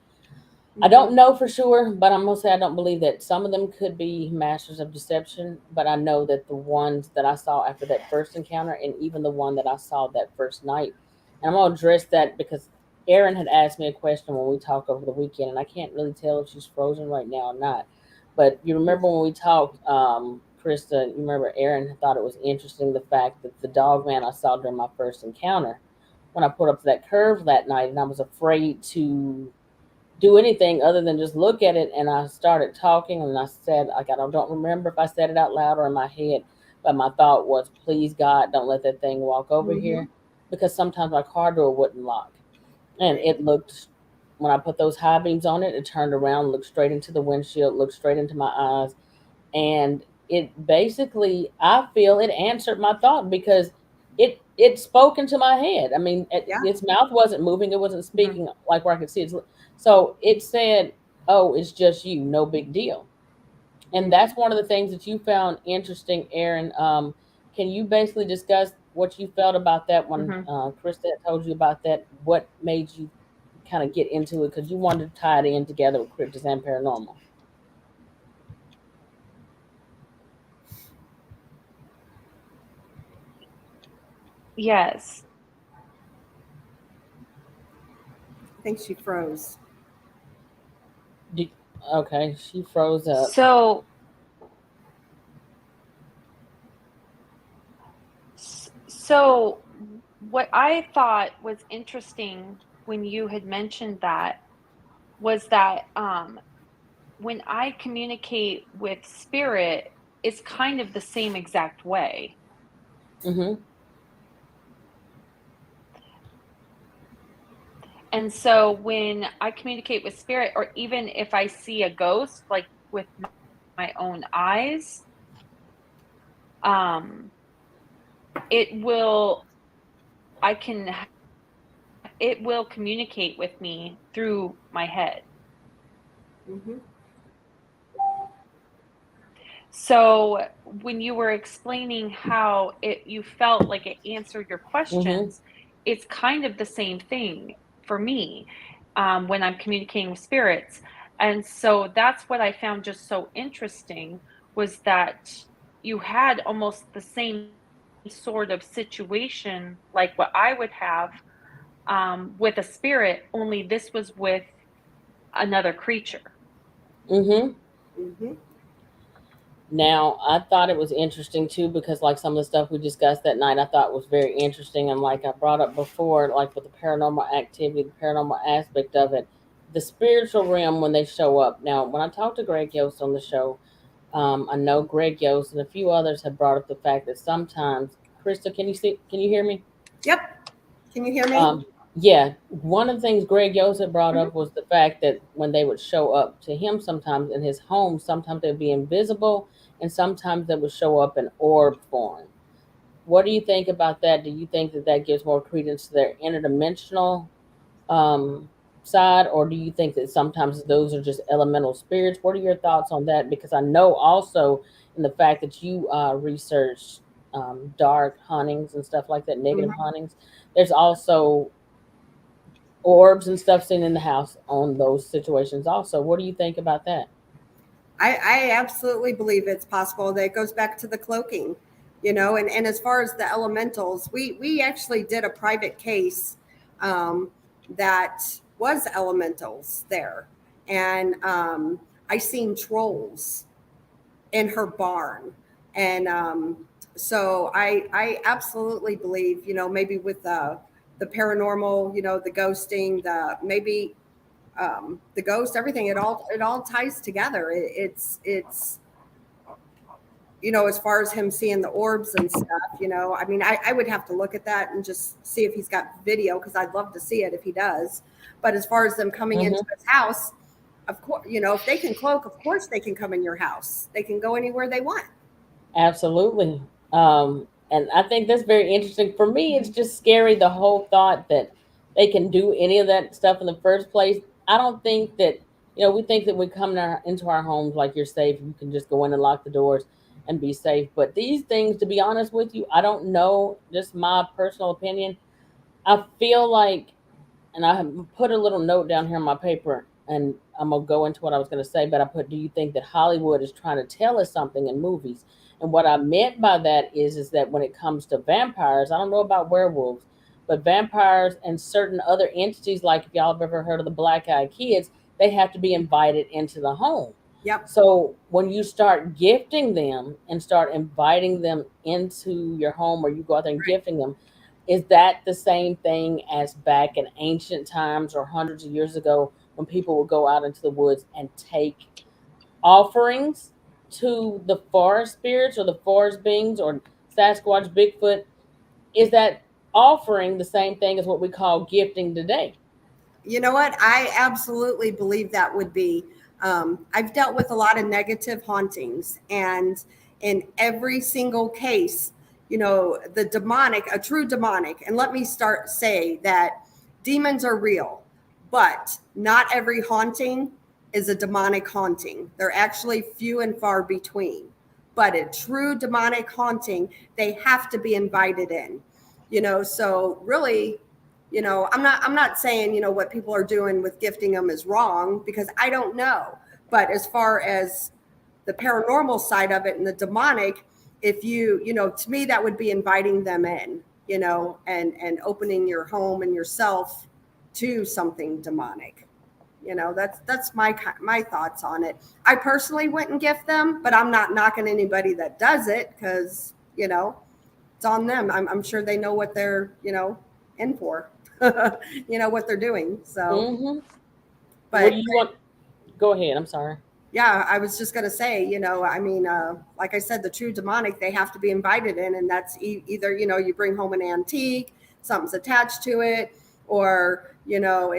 I don't know for sure, but I'm gonna say I don't believe that. Some of them could be masters of deception, but I know that the ones that I saw after that first encounter, and even the one that I saw that first night, and I'm gonna address that because Erin had asked me a question when we talked over the weekend, and I can't really tell if she's frozen right now or not. But you remember when we talked, Krista? You remember Erin thought it was interesting the fact that the dog man I saw during my first encounter, when I put up to that curve that night, and I was afraid to do anything other than just look at it. And I started talking, and I said, like, I don't remember if I said it out loud or in my head, but my thought was, please God, don't let that thing walk over here, because sometimes my car door wouldn't lock. And it looked, when I put those high beams on it, it turned around, looked straight into the windshield, looked straight into my eyes. And it basically, I feel it answered my thought, because it spoke into my head. I mean, Yeah. its mouth wasn't moving, it wasn't speaking like where I could see it. So it said, "Oh, it's just you, no big deal." And that's one of the things that you found interesting, Erin. Can you basically discuss what you felt about that when Krista had told you about that? What made you kind of get into it? Because you wanted to tie it in together with cryptids and paranormal. Yes. I think she froze. Do, okay, she froze up. So, so what I thought was interesting when you had mentioned that was that when I communicate with spirit, it's kind of the same exact way. Mm-hmm. And so when I communicate with spirit, or even if I see a ghost, like with my own eyes, um, it will, I can, it will communicate with me through my head. Mm-hmm. So when you were explaining how you felt like it answered your Mm-hmm. questions, it's kind of the same thing for me when I'm communicating with spirits. And so that's what I found just so interesting, was that you had almost the same sort of situation like what I would have with a spirit, only this was with another creature. Mm-hmm. Mm-hmm. Now, I thought it was interesting too, because like some of the stuff we discussed that night, I thought was very interesting. And like I brought up before, like with the paranormal activity, the paranormal aspect of it, the spiritual realm when they show up. Now, when I talked to Greg Yost on the show, I know Greg Yost and a few others have brought up the fact that sometimes, Krista, can you see? Can you hear me? Yep. Can you hear me? Um, yeah, one of the things Greg Yost had brought Mm-hmm. up was the fact that when they would show up to him sometimes in his home, sometimes they'd be invisible, and sometimes they would show up in orb form. What do you think about that? Do you think that that gives more credence to their interdimensional um, side, or do you think that sometimes those are just elemental spirits? What are your thoughts on that? Because I know also in the fact that you research dark hauntings and stuff like that, negative Mm-hmm. hauntings, there's also orbs and stuff seen in the house on those situations also. What do you think about that? I absolutely believe it's possible. That goes back to the cloaking, and as far as the elementals, we actually did a private case that was elementals there. And I seen trolls in her barn. And so I absolutely believe, you know, maybe with the paranormal, you know, the ghosting, the ghost, everything, it all ties together. It's you know, as far as him seeing the orbs and stuff, you know, I mean, I would have to look at that and just see if he's got video, because I'd love to see it if he does. But as far as them coming into his house, of course, you know, if they can cloak, of course they can come in your house. They can go anywhere they want. Absolutely. And I think that's very interesting. For me, it's just scary, the whole thought that they can do any of that stuff in the first place. I don't think that, you know, we think that we come into our homes like you're safe. You can just go in and lock the doors and be safe. But these things, to be honest with you, I don't know, just my personal opinion. I feel like, and I have put a little note down here on my paper, and I'm gonna go into what I was gonna say, but I put, do you think that Hollywood is trying to tell us something in movies? And what I meant by that is that when it comes to vampires, I don't know about werewolves, but vampires and certain other entities, like if y'all have ever heard of the black-eyed kids, they have to be invited into the home. Yep. So when you start gifting them and start inviting them into your home, or you go out there and gifting them, is that the same thing as back in ancient times or hundreds of years ago, when people would go out into the woods and take offerings to the forest spirits or the forest beings or Sasquatch, Bigfoot? Is that offering the same thing as what we call gifting today? You know what? I absolutely believe that would be. I've dealt with a lot of negative hauntings, and in every single case, you know, the demonic, a true demonic, and let me say that demons are real, but not every haunting is a demonic haunting. They're actually few and far between. But a true demonic haunting, they have to be invited in. You know, so really, you know, I'm not saying, you know, what people are doing with gifting them is wrong, because I don't know. But as far as the paranormal side of it and the demonic, if you know, to me, that would be inviting them in, you know, and opening your home and yourself to something demonic. You know, that's my thoughts on it. I personally wouldn't gift them, but I'm not knocking anybody that does it, because, you know, it's on them. I'm sure they know what they're, you know, in for. You know what they're doing. So, What but do you want? Go ahead. I'm sorry. yeah, I was just going to say, you know, I mean, like I said, the true demonic, they have to be invited in, and that's either, you know, you bring home an antique, something's attached to it, or, you know,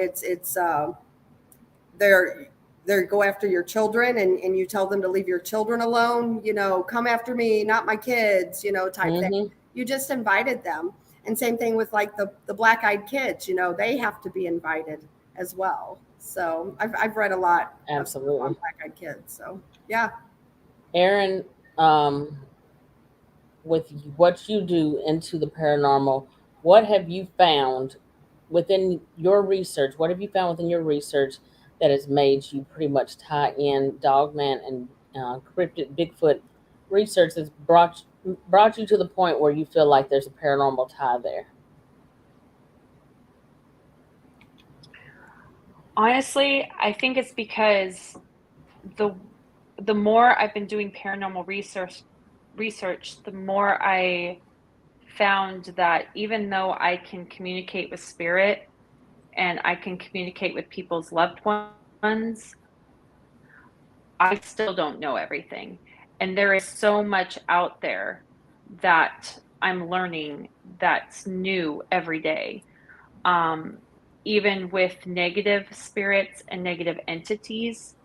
they go after your children, and you tell them to leave your children alone, you know, come after me, not my kids, you know, type thing. You just invited them. And same thing with like the black-eyed kids, you know, they have to be invited as well. So I've read a lot Absolutely. on black-eyed kids. So yeah. Erin, with what you do into the paranormal, what have you found within your research? What have you found within your research that has made you pretty much tie in dogman and cryptid Bigfoot research that's brought you to the point where you feel like there's a paranormal tie there? Honestly, I think it's because the more I've been doing paranormal research, the more I found that even though I can communicate with spirit and I can communicate with people's loved ones, I still don't know everything. And there is so much out there that I'm learning that's new every day. Um, Even with negative spirits and negative entities,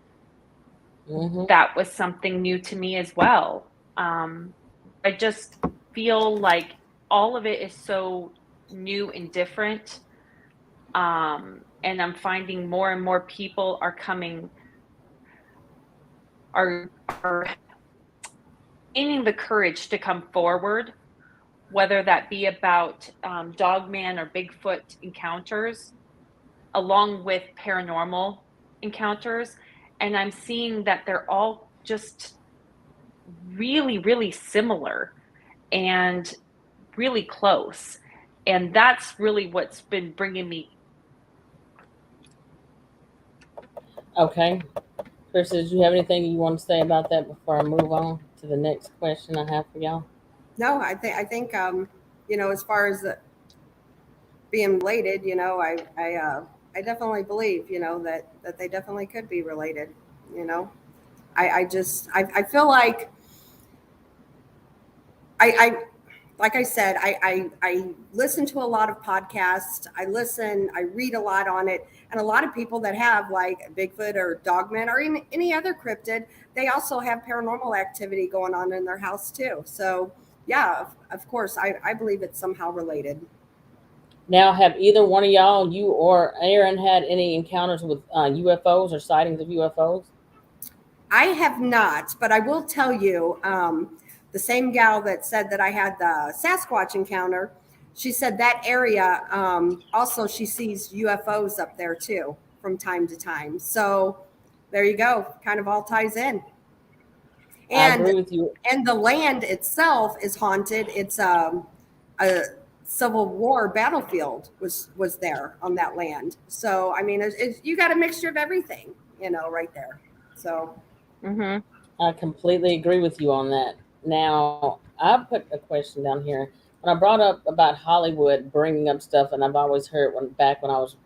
that was something new to me as well. I just feel like all of it is so new and different. And I'm finding more and more people are are gaining the courage to come forward, whether that be about dogman or Bigfoot encounters, along with paranormal encounters. And I'm seeing that they're all just really, really similar and really close. And that's really what's been bringing me. Okay. Krista, did you have anything you want to say about that before I move on to the next question I have for y'all? No, I think as far as being related, I definitely believe, that they definitely could be related. You know, I feel like I like I said, I listen to a lot of podcasts. I read a lot on it, and a lot of people that have like Bigfoot or dogman or any other cryptid, they also have paranormal activity going on in their house too. So yeah, of course, I believe it's somehow related. Now, have either one of y'all, you or Erin, had any encounters with UFOs or sightings of UFOs? I have not, but I will tell you, the same gal that said that I had the Sasquatch encounter, she said that area, also she sees UFOs up there too from time to time. So there you go, kind of all ties in. I And agree with you. and the land itself is haunted. It's a Civil War battlefield was there on that land. So I mean, you got a mixture of everything, right there. So. Mm-hmm. I completely agree with you on that. Now, I put a question down here. When I brought up about Hollywood bringing up stuff, and I've always heard back when I was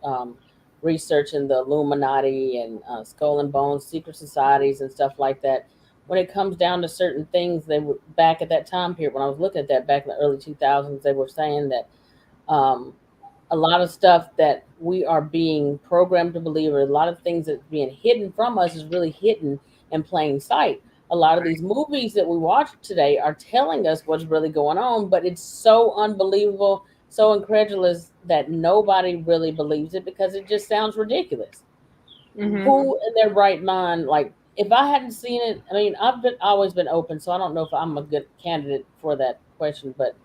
researching the Illuminati and Skull and Bones, secret societies, and stuff like that. When it comes down to certain things, they were back at that time period when I was looking at that back in the early 2000s. They were saying that um, a lot of stuff that we are being programmed to believe, or a lot of things that's being hidden from us, is really hidden in plain sight. A lot of these movies that we watch today are telling us what's really going on, but it's so unbelievable, so incredulous that nobody really believes it because it just sounds ridiculous. Mm-hmm. Who in their right mind, like, if I hadn't seen it, I mean, I've been always been open, so I don't know if I'm a good candidate for that question, but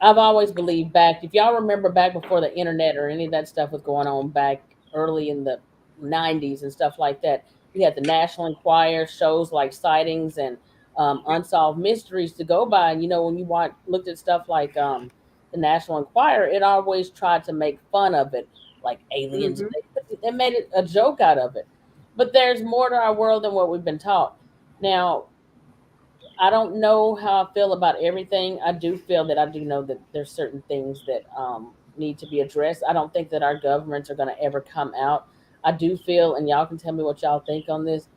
I've always believed back. If y'all remember back before the internet or any of that stuff was going on back early in the '90s and stuff like that, you had the National Enquirer shows like sightings and unsolved mysteries to go by. And when you looked at stuff like the National Enquirer, it always tried to make fun of it, like aliens. Mm-hmm. They made it a joke out of it. But there's more to our world than what we've been taught. Now, I don't know how I feel about everything. I do feel that I do know that there's certain things that need to be addressed. I don't think that our governments are going to ever come out. I do feel, and y'all can tell me what y'all think on this,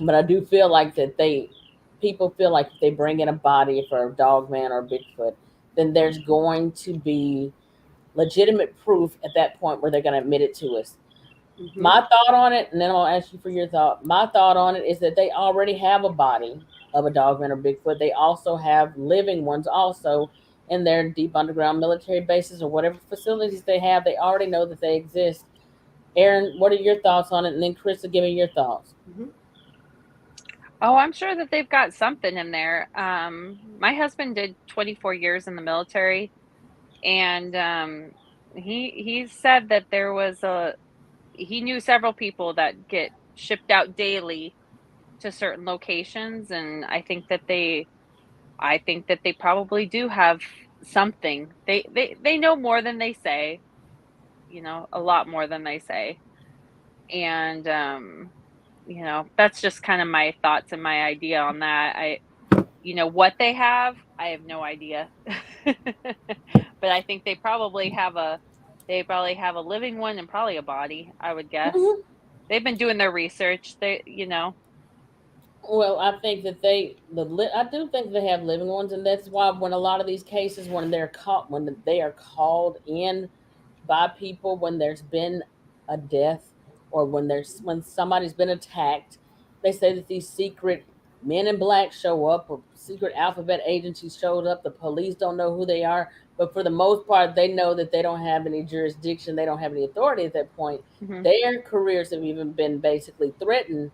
but I do feel like that people feel like if they bring in a body for a dogman or Bigfoot, then there's going to be legitimate proof at that point where they're going to admit it to us. Mm-hmm. My thought on it, and then I'll ask you for your thought. My thought on it is that they already have a body of a dogman or Bigfoot. They also have living ones also in their deep underground military bases or whatever facilities they have. They already know that they exist. Erin, what are your thoughts on it? And then Krista, give me your thoughts. Mm-hmm. Oh, I'm sure that they've got something in there. My husband did 24 years in the military, and he said that he knew several people that get shipped out daily to certain locations, and I think that they probably do have something. They know more than they say, a lot more than they say. And that's just kind of my thoughts and my idea on that. What they have, I have no idea. But I think they probably have a living one and probably a body, I would guess. Mhm. They've been doing their research. Well, I think that I do think they have living ones, and that's why when a lot of these cases, when they are called in by people, when there's been a death or when somebody's been attacked, they say that these secret men in black show up or secret alphabet agencies showed up. The police don't know who they are, but for the most part, they know that they don't have any jurisdiction, they don't have any authority at that point. Mhm. Their careers have even been basically threatened.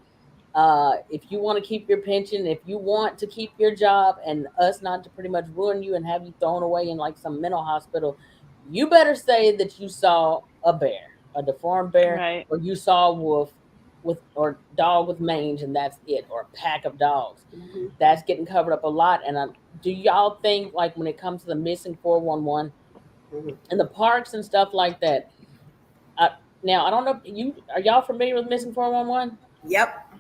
If you want to keep your pension, if you want to keep your job, and us not to pretty much ruin you and have you thrown away in like some mental hospital, you better say that you saw a bear, a deformed bear, Right. or you saw a wolf or dog with mange, and that's it, or a pack of dogs. Mm-hmm. That's getting covered up a lot. And do y'all think, like, when it comes to the missing 411 and the parks and stuff like that? I, Now, I don't know. Are y'all familiar with missing 411? Yep.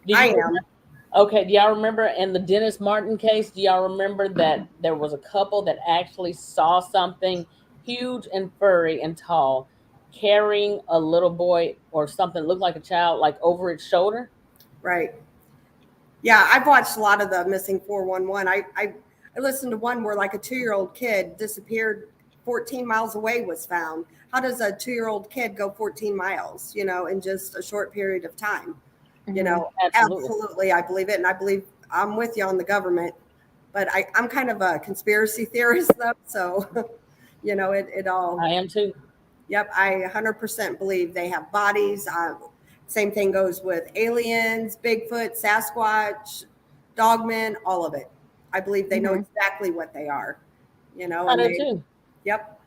Do I you am. Okay, do y'all remember in the Dennis Martin case, do y'all remember that there was a couple that actually saw something huge and furry and tall carrying a little boy or something that looked like a child like over its shoulder? Right. Yeah, I've watched a lot of the missing 411. I listened to one where like a 2-year-old kid disappeared 14 miles away was found. How does a 2-year-old kid go 14 miles, in just a short period of time? Absolutely. Absolutely, I believe it. And I believe I'm with you on the government, but I'm kind of a conspiracy theorist though. So, it all, I am too. yep, I 100% believe they have bodies. Same thing goes with aliens, Bigfoot, Sasquatch, dogman, all of it. I believe they know exactly what they are, I and do they, too. yep.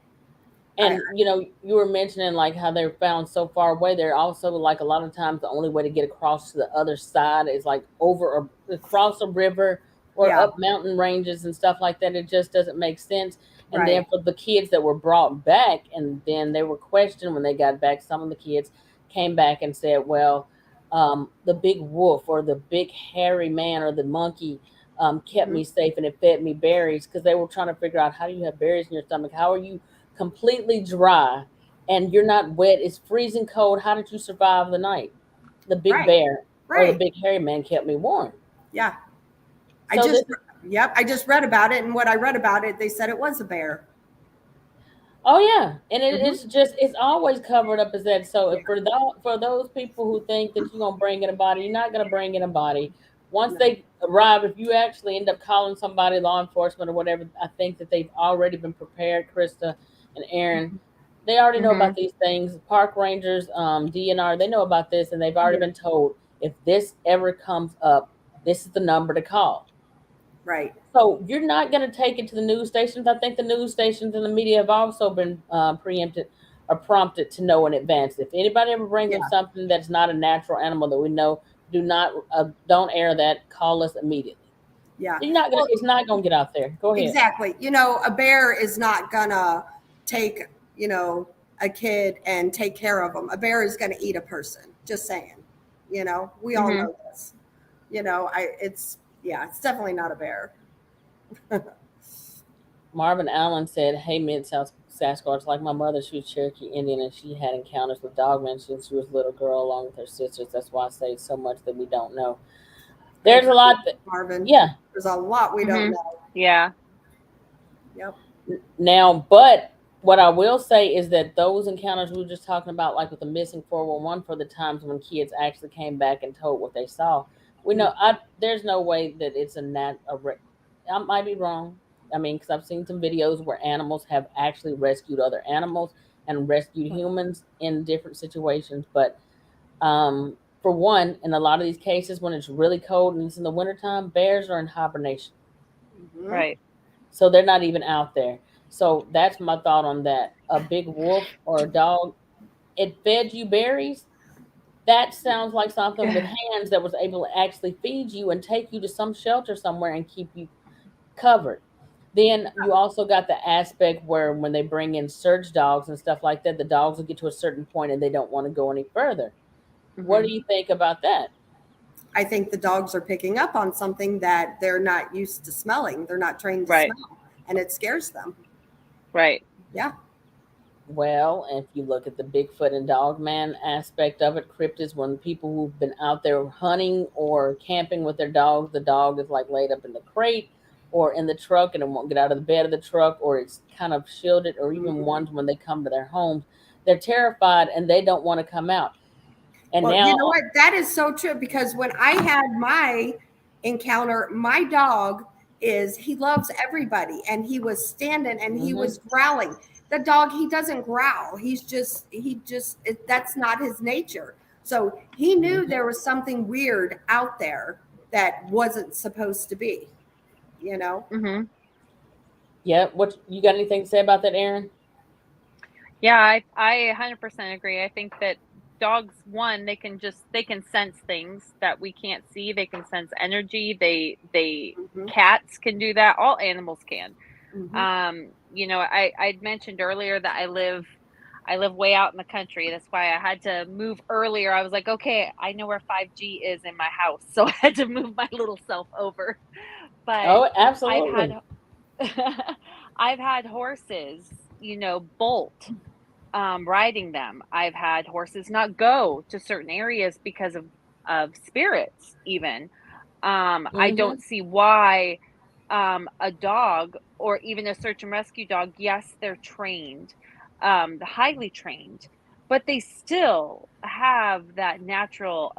And you were mentioning like how they're found so far away. They're also like a lot of times the only way to get across to the other side is like over or across a river or Yeah, up mountain ranges and stuff like that. It just doesn't make sense. And then right. for the kids that were brought back and then they were questioned when they got back, some of the kids came back and said, well, the big wolf or the big hairy man or the monkey kept me safe and it fed me berries because they were trying to figure out how do you have berries in your stomach? How are you completely dry and you're not wet? It's freezing cold. How did you survive the night? The big Right, bear or the right. big hairy man kept me warm. Yeah. I So just, this yep, I just read about it. And what I read about it, they said it was a bear. Oh yeah, and Hmm. it's always covered up as that. So Yeah, if for those people who think that you're gonna bring in a body, you're not gonna bring in a body. Once no. they arrive, if you actually end up calling somebody, law enforcement or whatever, I think that they've already been prepared. Krista and Erin, they already know about these things. Park rangers, DNR, they know about this, and they've already Yeah, been told if this ever comes up, this is the number to call. right. So you're not going to take it to the news stations. I think the news stations and the media have also been preempted or prompted to know in advance. If anybody ever brings Yeah, up something that's not a natural animal that we know, don't air that. Call us immediately. yeah. You're not gonna. Well, It's not gonna get out there. Go ahead. exactly. A bear is not gonna take, a kid and take care of them. A bear is gonna eat a person. Just saying. We all know this. It's definitely not a bear. Marvin Allen said, "Hey, Mid South Sasquatch, like my mother, she was Cherokee Indian, and she had encounters with dogmen since she was a little girl, along with her sisters. That's why I say so much that we don't know. I There's a agree, lot that, Marvin. yeah, There's a lot we don't know. Yeah. Yep. now, but what I will say is that those encounters we were just talking about, like with the missing 411, for the times when kids actually came back and told what they saw, we know there's no way that it's I might be wrong. I mean, because I've seen some videos where animals have actually rescued other animals and rescued humans in different situations. But for one, in a lot of these cases, when it's really cold and it's in the wintertime, bears are in hibernation. Hmm. Right. So they're not even out there. So that's my thought on that. A big wolf or a dog, it fed you berries. That sounds like something with hands that was able to actually feed you and take you to some shelter somewhere and keep you covered. Then you also got the aspect where when they bring in search dogs and stuff like that, the dogs will get to a certain point and they don't want to go any further. What do you think about that? I think the dogs are picking up on something that they're not used to smelling. They're not trained to Right. smell, and it scares them. Right. Yeah. Well, if you look at the Bigfoot and dogman aspect of it, cryptids, when people who've been out there hunting or camping with their dogs, the dog is like laid up in the crate or in the truck and it won't get out of the bed of the truck, or it's kind of shielded, or even Mhm. ones when they come to their homes, they're terrified and they don't want to come out. And Well, you now, know what? That is so true because when I had my encounter, my dog he loves everybody and he was standing and he mhm, was growling. The dog, he doesn't growl. That's not his nature. So he knew mhm. there was something weird out there that wasn't supposed to be, you know? Hmm. Yeah, what you got anything to say about that, Erin? Yeah, I 100% agree. I think that dogs, one, they can sense things that we can't see. They can sense energy. Hmm. Cats can do that. All animals can. Hmm. I'd mentioned earlier that I live way out in the country. That's why I had to move earlier. I was like, okay, I know where 5G is in my house. So I had to move my little self over. But Oh, I've had absolutely. I've had horses, bolt riding them. I've had horses not go to certain areas because of spirits even. I Mm-hmm. don't see why a dog or even a search and rescue dog, yes, they're trained, highly trained, but they still have that natural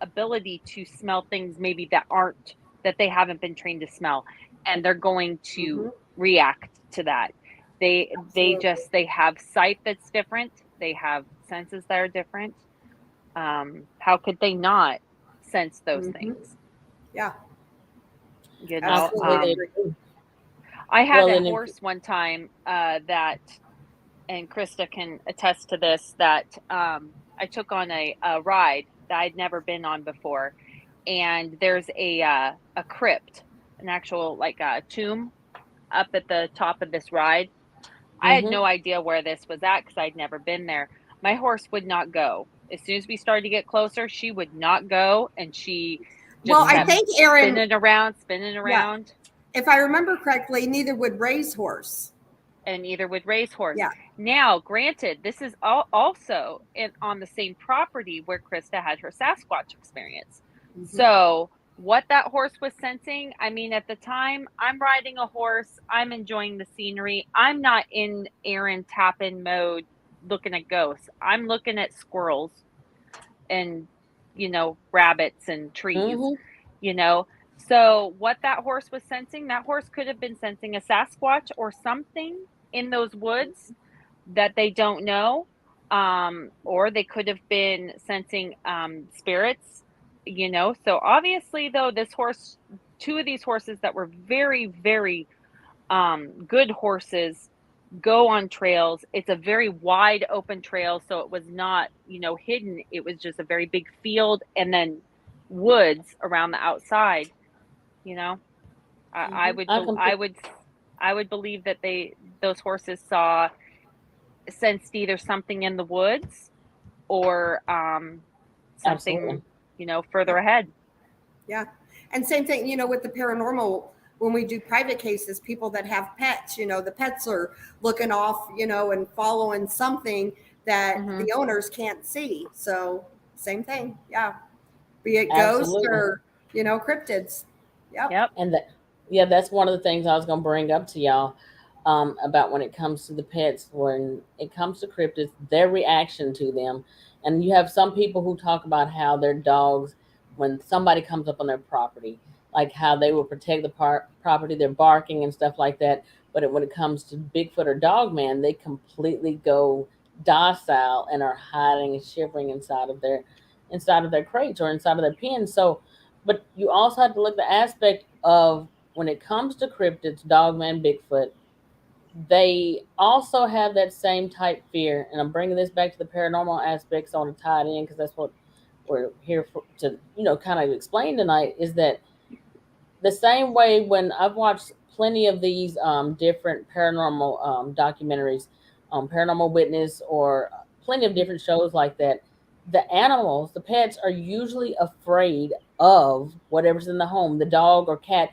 ability to smell things maybe that they haven't been trained to smell, and they're going Mm-hmm. to react to that. Absolutely. They have sight that's different. They have senses that are different. How could they not sense those Mm-hmm. things? Yeah, You know, absolutely Absolutely. agree. I had Well, a and if, horse one time that, and Krista can attest to this, that I took on a ride that I'd never been on before. And there's a crypt, an actual like a tomb up at the top of this ride. I had mm-hmm. no idea where this was at because I'd never been there. My horse would not go. As soon as we started to get closer, she would not go, and she Well, just I kept Mm-hmm. think Erin, spinning yeah, around. if I remember correctly, neither would raise horse. And either would raise horse. Yeah. Now, granted, this is also on the same property where Krista had her Sasquatch experience. Mm-hmm. So, what that horse was sensing, I mean, at the time, I'm riding a horse, I'm enjoying the scenery. I'm not in Erin tap in mode looking at ghosts. I'm looking at squirrels and, rabbits and trees, Mm-hmm. you know. So what that horse was sensing, that horse could have been sensing a Sasquatch or something in those woods that they don't know. Or they could have been sensing spirits, So obviously, though, two of these horses that were very, very good horses go on trails. It's a very wide open trail, so it was not, hidden. It was just a very big field and then woods around the outside, you know. I Mm-hmm. would I bel completely. I would believe that those horses sensed either something in the woods or Absolutely. something, further ahead. Yeah. And same thing, with the paranormal, when we do private cases, people that have pets, the pets are looking off, and following something that Hmm. the owners can't see. So same thing. Yeah. Be it ghosts Absolutely. or, cryptids. Yep. Yep. And that, yeah, that's one of the things I was going to bring up to y'all about when it comes to the pets. When it comes to cryptids, their reaction to them. And you have some people who talk about how their dogs, when somebody comes up on their property, like how they will protect the property, they're barking and stuff like that. But when it comes to Bigfoot or Dogman, they completely go docile and are hiding and shivering inside of their crates or inside of their pens. So, but you also have to look at the aspect of when it comes to cryptids, Dogman, Bigfoot, they also have that same type fear. And I'm bringing this back to the paranormal aspects. I want to tie it in because that's what we're here for, to, kind of explain tonight, is that the same way when I've watched plenty of these different paranormal documentaries, Paranormal Witness, or plenty of different shows like that, the animals, the pets, are usually afraid of whatever's in the home. The dog or cat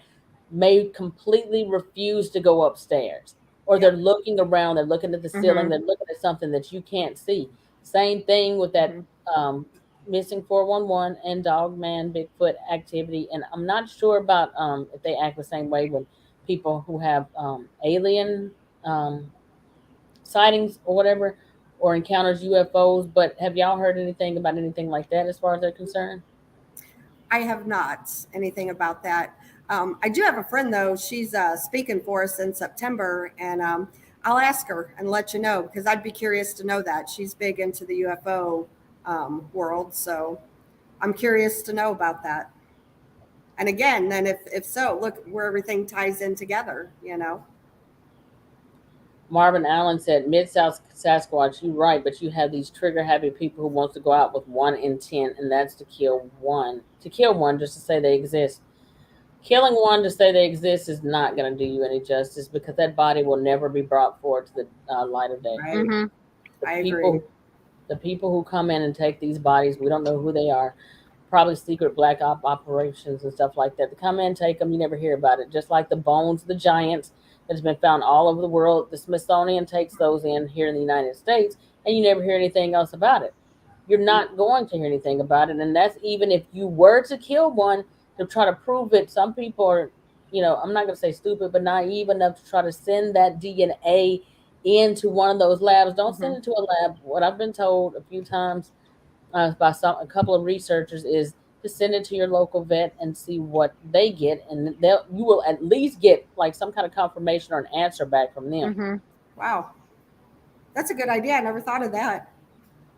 may completely refuse to go upstairs, or they're Yep. looking around, they're looking at the ceiling, Hmm. they're looking at something that you can't see. Same thing with that Hmm. um, missing 411 and Dogman Bigfoot activity. And I'm not sure about if they act the same way with people who have alien um, sightings or whatever, or encounters UFOs. But have y'all heard anything about anything like that as far as they're concerned? I have not anything about that. I do have a friend though. She's speaking for us in September, and I'll ask her and let you know because I'd be curious to know that she's big into the UFO world. So I'm curious to know about that. And again, then if so, look where everything ties in together. Marvin Allen said, Mid South Sasquatch, you're right, but you have these trigger happy people who wants to go out with one intent, and that's to kill one. To kill one just to say they exist. Killing one to say they exist is not going to do you any justice because that body will never be brought forward to the light of day. Right. Hmm. I people, agree. the people who come in and take these bodies, we don't know who they are. Probably secret black op operations and stuff like that. They come in, take them, you never hear about it. Just like the bones of the giants that's been found all over the world, the Smithsonian takes those in here in the United States, and you never hear anything else about it. You're not going to hear anything about it, and that's even if you were to kill one to try to prove it. Some people are, I'm not going to say stupid, but naive enough to try to send that DNA into one of those labs. Don't send it to a lab. What I've been told a few times by a couple of researchers is to send it to your local vet and see what they get, and you will at least get like some kind of confirmation or an answer back from them. Mm-hmm. Wow. That's a good idea. I never thought of that.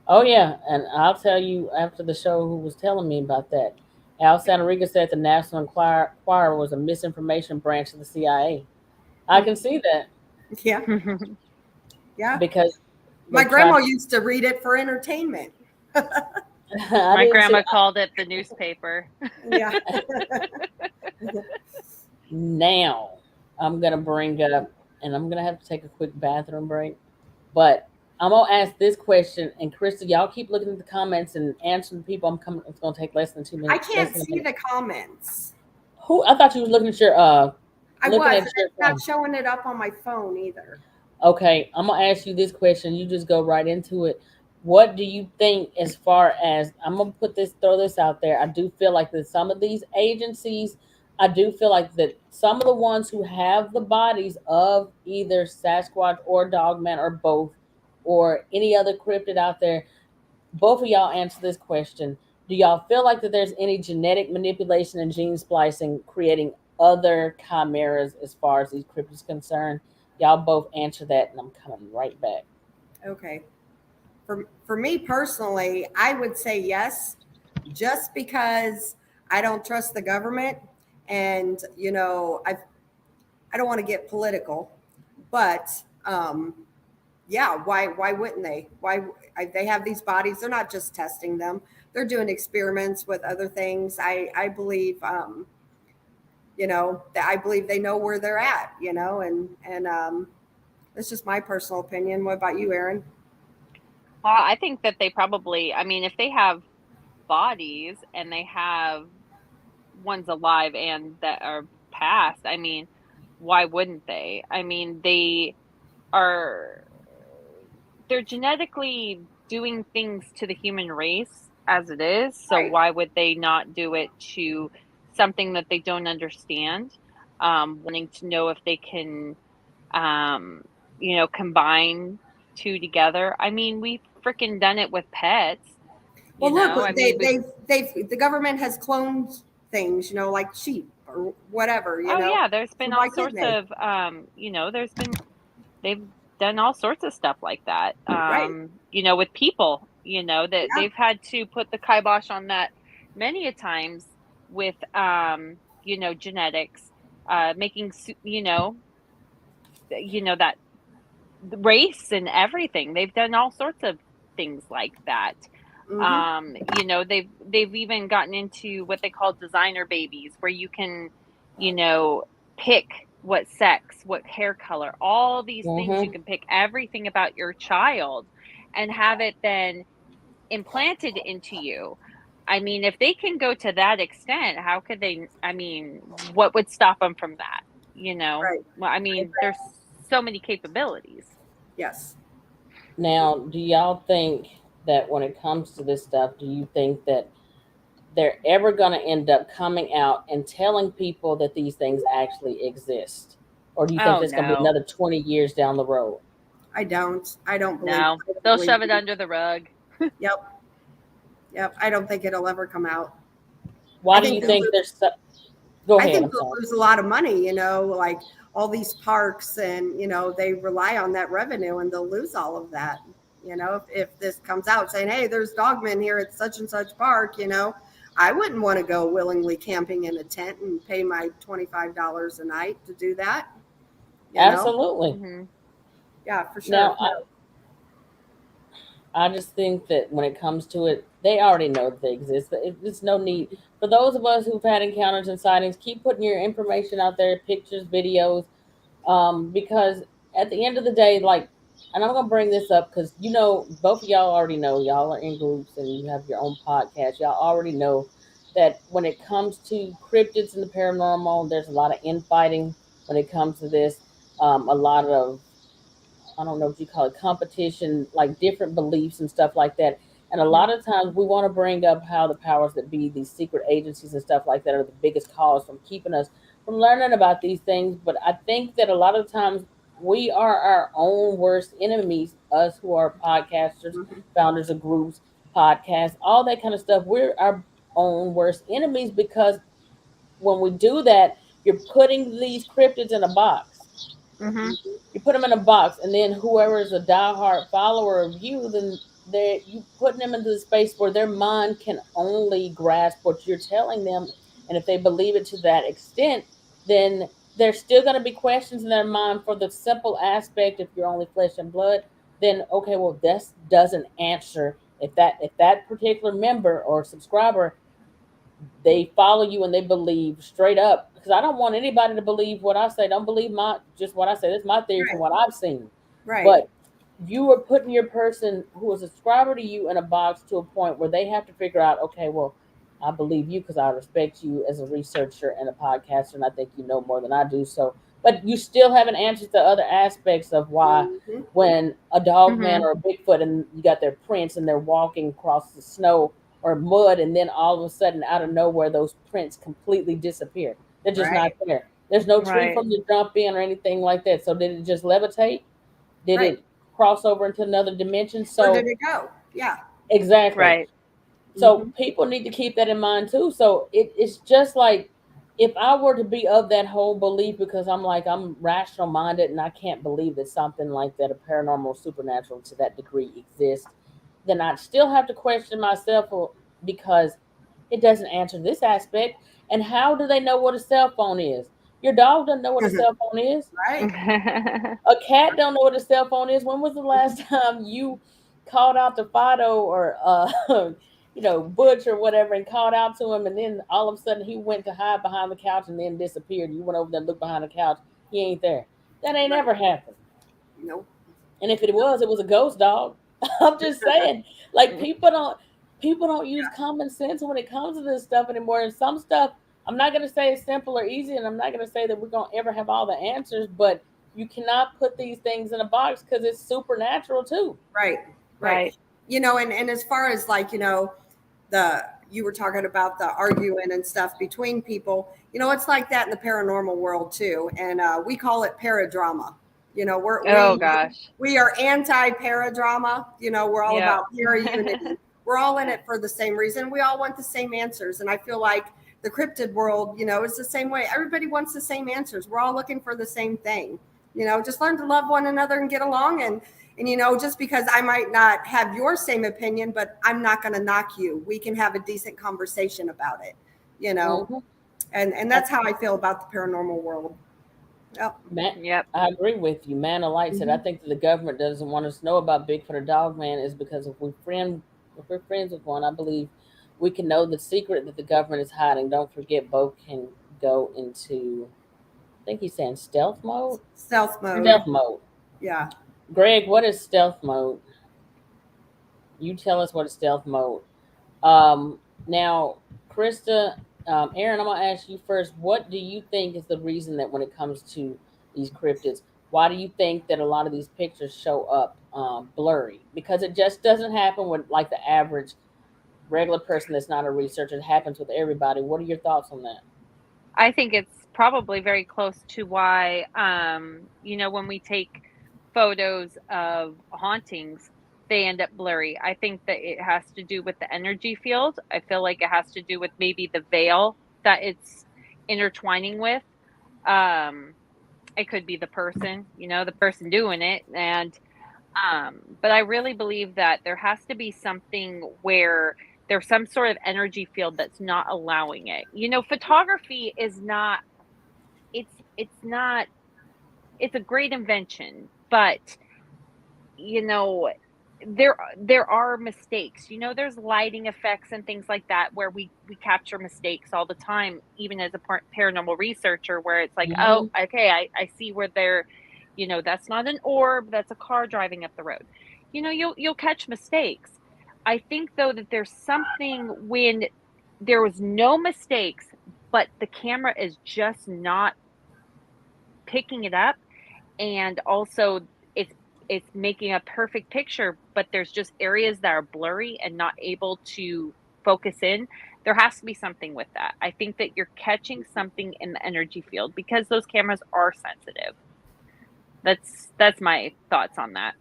Oh yeah, and I'll tell you after the show who was telling me about that. Al Santoriga said the National Enquirer was a misinformation branch of the CIA. I can see that Yeah. Yeah. because My they tried. grandma used to read it for entertainment. I My did too. grandma called it the newspaper. Yeah. Now I'm gonna bring up, and I'm gonna have to take a quick bathroom break. But I'm gonna ask this question, and Krista, y'all keep looking at the comments and answering the people. I'm coming. It's gonna take less than 2 minutes. I Less can't than a see minute. the comments. Who? I thought you was looking at your I looking was, at and your it's not phone. showing it up on my phone either. Okay, I'm gonna ask you this question. You just go right into it. What do you think as far as I'm gonna throw this out there? I do feel like that some of these agencies, I do feel like that some of the ones who have the bodies of either Sasquatch or Dogman or both, or any other cryptid out there, both of y'all answer this question. Do y'all feel like that there's any genetic manipulation and gene splicing creating other chimeras as far as these cryptids concerned? Y'all both answer that, and I'm coming right back. Okay. For me personally, I would say yes, just because I don't trust the government, and I don't want to get political, but yeah, why wouldn't they? They have these bodies? They're not just testing them; they're doing experiments with other things. I believe that I believe they know where they're at, and that's just my personal opinion. What about you, Erin? Well, I think that they probably, I mean, if they have bodies and they have ones alive and that are past, I mean, why wouldn't they? I mean, are they're genetically doing things to the human race as it is, so Right. why would they not do it to something that they don't understand? Wanting to know if they can, um, combine two together. I mean, we've freaking done it with pets. Well, look, I mean, we. the government has cloned things, like sheep or whatever, Oh yeah, there's So been why all couldn't sorts they? of, they've done all sorts of stuff like that. Right. With people, that Yeah. they've had to put the kibosh on that many a times with, genetics, making, that race and everything. They've done all sorts of things like that. Hmm. They've even gotten into what they call designer babies, where you can, pick what sex, what hair color, all these things. You Mm-hmm. can pick everything about your child and have it then implanted into you. I mean, if they can go to that extent, how could they? I mean, what would stop them from that? Right. Well, I I mean, agree. there's so many capabilities. Yes. Now, do y'all think that when it comes to this stuff, do you think that they're ever going to end up coming out and telling people that these things actually exist? Or do you think Oh that's going to be no, another 20 years down the road? I don't. I don't believe. no, I don't they'll believe shove it you. under the rug. Yep. Yep. I don't think it'll ever come out. I Why do think you they'll think lose. there's Go I ahead, think I'm they'll sorry. lose a lot of money. Like all these parks, and they rely on that revenue, and they'll lose all of that. If this comes out saying, "Hey, there's dogmen here at such and such park," I wouldn't want to go willingly camping in a tent and pay my $25 a night to do that. You know, Absolutely. Hmm. yeah, for Now, sure. I just think that when it comes to it, they already know that they exist. There's no need for those of us who've had encounters and sightings. Keep putting your information out there, pictures, videos, because at the end of the day, like and I'm gonna bring this up because you know both of y'all already know y'all are in groups and you have your own podcast. Y'all already know that when it comes to cryptids and the paranormal, there's a lot of infighting when it comes to this. A lot of, I don't know what you call it, competition, like different beliefs and stuff like that. And a lot of times we want to bring up how the powers that be, these secret agencies and stuff like that, are the biggest cause from keeping us from learning about these things. But I think that a lot of times we are our own worst enemies, us who are podcasters, founders of groups, podcasts, all that kind of stuff. We're our own worst enemies because when we do that, you're putting these cryptids in a box. Mm-hmm. You put them in a box, and then whoever is a diehard follower of you, then you putting them into the space where their mind can only grasp what you're telling them, and if they believe it to that extent, then there's still going to be questions in their mind for the simple aspect. If you're only flesh and blood, then okay, well, this doesn't answer. If that particular member or subscriber, they follow you and they believe straight up, because I don't want anybody to believe what I say. Don't believe my just what I say. That's my theory from Right. what I've seen. Right. But you are putting your person who is a subscriber to you in a box to a point where they have to figure out, okay, well, I believe you because I respect you as a researcher and a podcaster, and I think you know more than I do. So, but you still haven't answered the other aspects of why Mm-hmm. when a dogman Mhm. or a Bigfoot and you got their prints and they're walking across the snow or mud, and then all of a sudden, out of nowhere, those prints completely disappear. They're just not Right. there. There's no tree Right. for them to jump in or anything like that. So did it just levitate? Did Right. it cross over into another dimension? Where did So it go? Yeah. exactly. Right. So Mm-hmm. people need to keep that in mind too. So it's just like if I were to be of that whole belief, because I'm rational minded and I can't believe that something like that, a paranormal, supernatural to that degree exists, then I'd still have to question myself because it doesn't answer this aspect. And how do they know what a cell phone is? Your dog doesn't know what a cell phone is. Right. A cat don't know what a cell phone is. When was the last time you called out to Fido or Butch or whatever and called out to him, and then all of a sudden he went to hide behind the couch and then disappeared. You went over there and looked behind the couch. He ain't there. That ain't Right. ever happened. Nope. And if it was a ghost dog. I'm just saying, like people don't use common sense when it comes to this stuff anymore. And some stuff, I'm not gonna say it's simple or easy, and I'm not gonna say that we're gonna ever have all the answers, but you cannot put these things in a box because it's supernatural too. Right. Right. Right. And as far as like, you were talking about the arguing and stuff between people, it's like that in the paranormal world too. And we call it paradrama. We're Oh gosh. we are anti-paradrama. We're all Yep. about para unity. We're all in it for the same reason. We all want the same answers. And I feel like the cryptid world, is the same way. Everybody wants the same answers. We're all looking for the same thing. Just learn to love one another and get along. And just because I might not have your same opinion, but I'm not going to knock you. We can have a decent conversation about it, Mhm. and that's how I feel about the paranormal world. Yep. Yep. I agree with you. Man of Light said, I think that the government doesn't want us to know about Bigfoot or Dogman is because if we're friends with one, I believe we can know the secret that the government is hiding. Don't forget, both can go into, I think he's saying stealth mode. Stealth mode. Stealth mode. Yeah. Greg, what is stealth mode? You tell us what is stealth mode. Now, Krista, Erin, I'm gonna ask you first. What do you think is the reason that when it comes to these cryptids, why do you think that a lot of these pictures show up blurry? Because it just doesn't happen with like the average regular person that's not a researcher. It happens with everybody. What are your thoughts on that? I think it's probably very close to why, when we take photos of hauntings, they end up blurry. I think that it has to do with the energy field. I feel like it has to do with maybe the veil that it's intertwining with. Um, it could be the person doing it. But I really believe that there has to be something where there's some sort of energy field that's not allowing it. Photography is not, it's not, it's a great invention, but you know, there are mistakes. There's lighting effects and things like that where we capture mistakes all the time, even as a paranormal researcher, where it's like, oh, Hmm. okay, I see where they're That's not an orb, that's a car driving up the road. You'll catch mistakes. I think though that there's something when there was no mistakes, but the camera is just not picking it up, and also it's making a perfect picture, but there's just areas that are blurry and not able to focus in. There has to be something with that. I think that you're catching something in the energy field because those cameras are sensitive. That's my thoughts on that.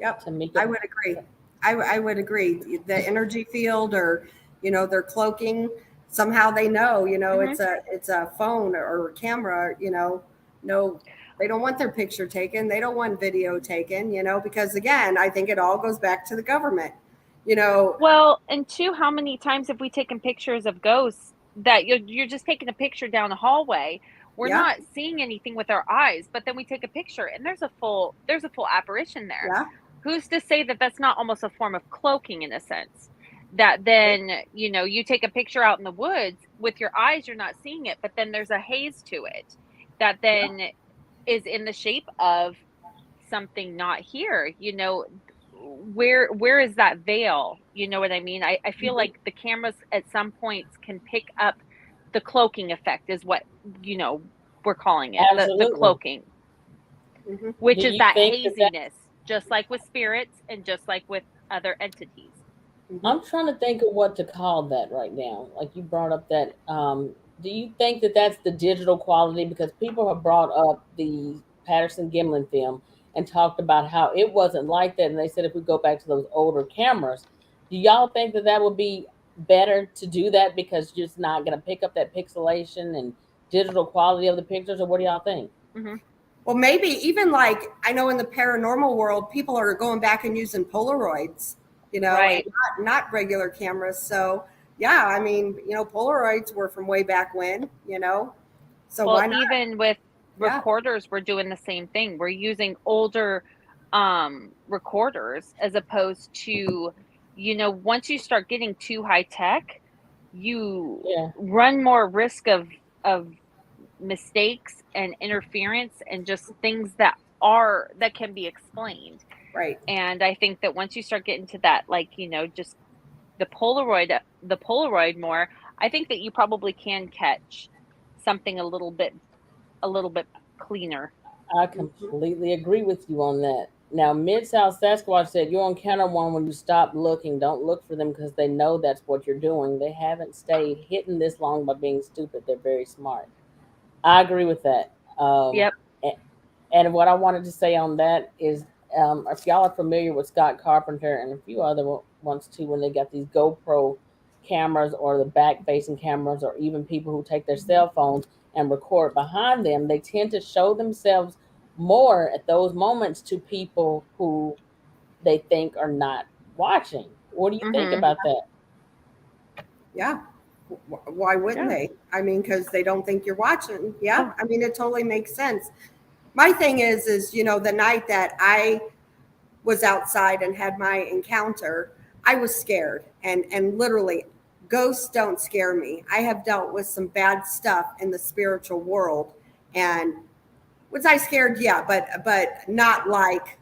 Yep, I would agree. I would agree. The energy field, or they're cloaking. Somehow they know. It's a phone or a camera. No, they don't want their picture taken. They don't want video taken. Because again, I think it all goes back to the government. Well, and two, how many times have we taken pictures of ghosts that you're just taking a picture down a hallway? We're not seeing anything with our eyes, but then we take a picture and there's a full apparition there. Yeah. Who's to say that that's not almost a form of cloaking in a sense? That then, you take a picture out in the woods with your eyes, you're not seeing it, but then there's a haze to it that then is in the shape of something not here. Where is that veil? You know what I mean? I feel like the cameras at some points can pick up the cloaking effect is what, we're calling it, the cloaking, which is that haziness, just like with spirits and just like with other entities. I'm trying to think of what to call that right now. Like you brought up that, do you think that that's the digital quality? Because people have brought up the Patterson Gimlin film and talked about how it wasn't like that. And they said if we go back to those older cameras, do y'all think that that would be better to do that because you're just not going to pick up that pixelation and digital quality of the pictures? Or what do y'all think? Well, maybe even like I know in the paranormal world, people are going back and using Polaroids, Right. and not regular cameras. So yeah, I mean, Polaroids were from way back when, so well, why not? even with recorders, we're doing the same thing. We're using older recorders as opposed to, once you start getting too high tech, you run more risk of mistakes and interference and just things that can be explained. Right. And I think that once you start getting to that, like, just the Polaroid more, I think that you probably can catch something a little bit cleaner. I completely agree with you on that. Now, Mid South Sasquatch said you'll encounter one when you stop looking. Don't look for them because they know that's what you're doing. They haven't stayed hidden this long by being stupid. They're very smart. I agree with that. Yep. And what I wanted to say on that is, if y'all are familiar with Scott Carpenter and a few other ones too, when they got these GoPro cameras or the back facing cameras, or even people who take their cell phones and record behind them, they tend to show themselves more at those moments to people who they think are not watching. What do you think about that? Yeah. Why wouldn't they? I mean, because they don't think you're watching. Yeah. I mean, it totally makes sense. My thing is, the night that I was outside and had my encounter, I was scared. And literally, ghosts don't scare me. I have dealt with some bad stuff in the spiritual world. And was I scared? Yeah, but not like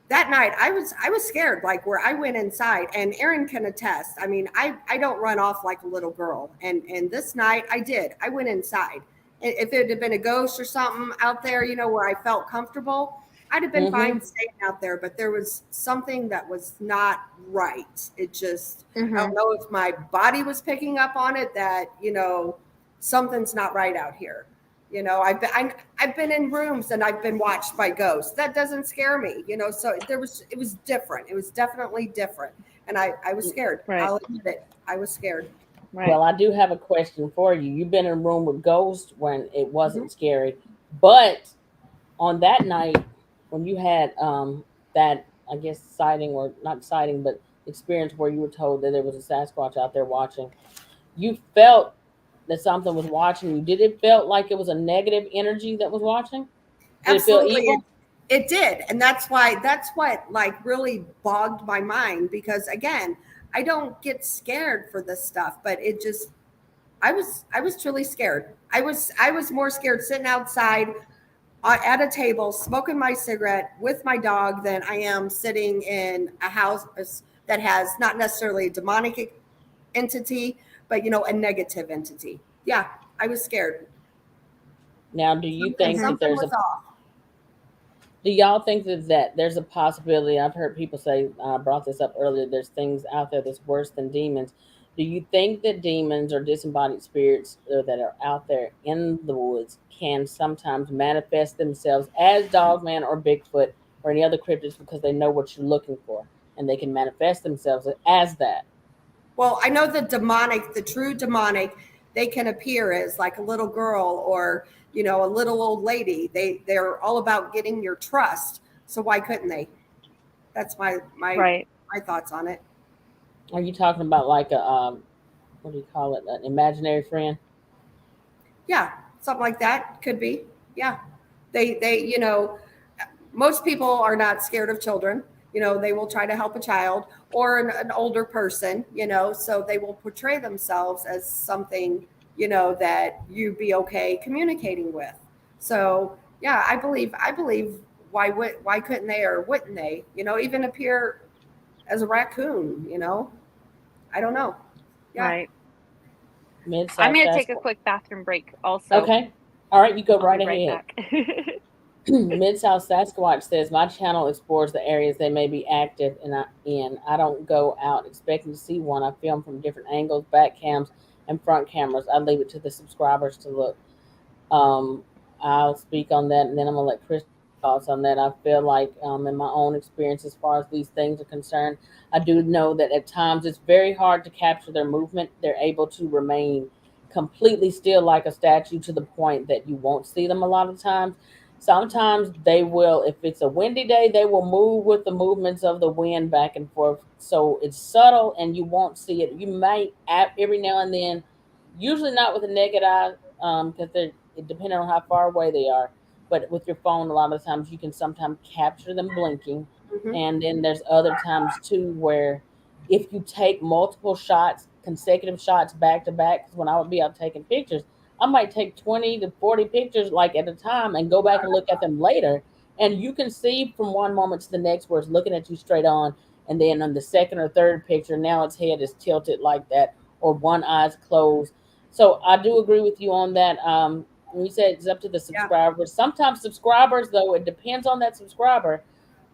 that night. I was scared, like where I went inside, and Erin can attest. I mean, I don't run off like a little girl. And this night I did. I went inside. If it had been a ghost or something out there, where I felt comfortable, I'd have been fine staying out there. But there was something that was not right. It just, I don't know if my body was picking up on it, that, something's not right out here. I've been in rooms and I've been watched by ghosts. That doesn't scare me, so it was different. It was definitely different. And I was scared. Right. I'll admit it. I was scared. Right. Well, I do have a question for you. You've been in a room with ghosts when it wasn't scary, but on that night when you had that, I guess, sighting, or not sighting, but experience where you were told that there was a Sasquatch out there watching, you felt that something was watching you. Did it felt like it was a negative energy that was watching? Did Absolutely. it feel evil? It did. And that's what like really bogged my mind, because again, I don't get scared for this stuff, but it just, I was truly scared. I was more scared sitting outside at a table smoking my cigarette with my dog than I am sitting in a house that has not necessarily a demonic entity, but a negative entity. Yeah, I was scared. Now, do you Something, think that something there's was a off. do y'all think that there's a possibility? I've heard people say, I brought this up earlier, there's things out there that's worse than demons. Do you think that demons or disembodied spirits that are out there in the woods can sometimes manifest themselves as dogman or bigfoot or any other cryptids because they know what you're looking for and they can manifest themselves as that? Well, I know the true demonic, they can appear as like a little girl or a little old lady. They're all about getting your trust. So why couldn't they? That's Right. my thoughts on it. Are you talking about like a what do you call it, an imaginary friend? Yeah, something like that could be. Yeah, they most people are not scared of children. They will try to help a child or an older person. So they will portray themselves as something that you'd be okay communicating with. So yeah, I believe why couldn't they or wouldn't they even appear as a raccoon? I don't know. Yeah. Right. Mid I'm South going to take a Sasquatch. quick bathroom break also. Okay. All right, you go I'll be right right ahead. back. Mid South Sasquatch says, my channel explores the areas they may be active in. I don't go out expecting to see one. I film from different angles, back cams, and front cameras. I leave it to the subscribers to look. Um, I'll speak on that, and then I'm going to let Chris thoughts on that. I feel like, in my own experience, as far as these things are concerned, I do know that at times it's very hard to capture their movement. They're able to remain completely still like a statue to the point that you won't see them a lot of times. Sometimes they will, if it's a windy day, they will move with the movements of the wind back and forth. So it's subtle and you won't see it. You might, every now and then, usually not with the naked eye, because they're depending on how far away they are. But with your phone, a lot of times you can sometimes capture them blinking. Hmm. And then there's other times too where if you take multiple shots, consecutive shots back to back, because when I would be out taking pictures, I might take 20 to 40 pictures like at a time and go back and look at them later. And you can see from one moment to the next where it's looking at you straight on. And then on the second or third picture, now its head is tilted like that, or one eye's closed. So I do agree with you on that. You said it's up to the Yeah. subscribers. Sometimes subscribers, though, it depends on that subscriber.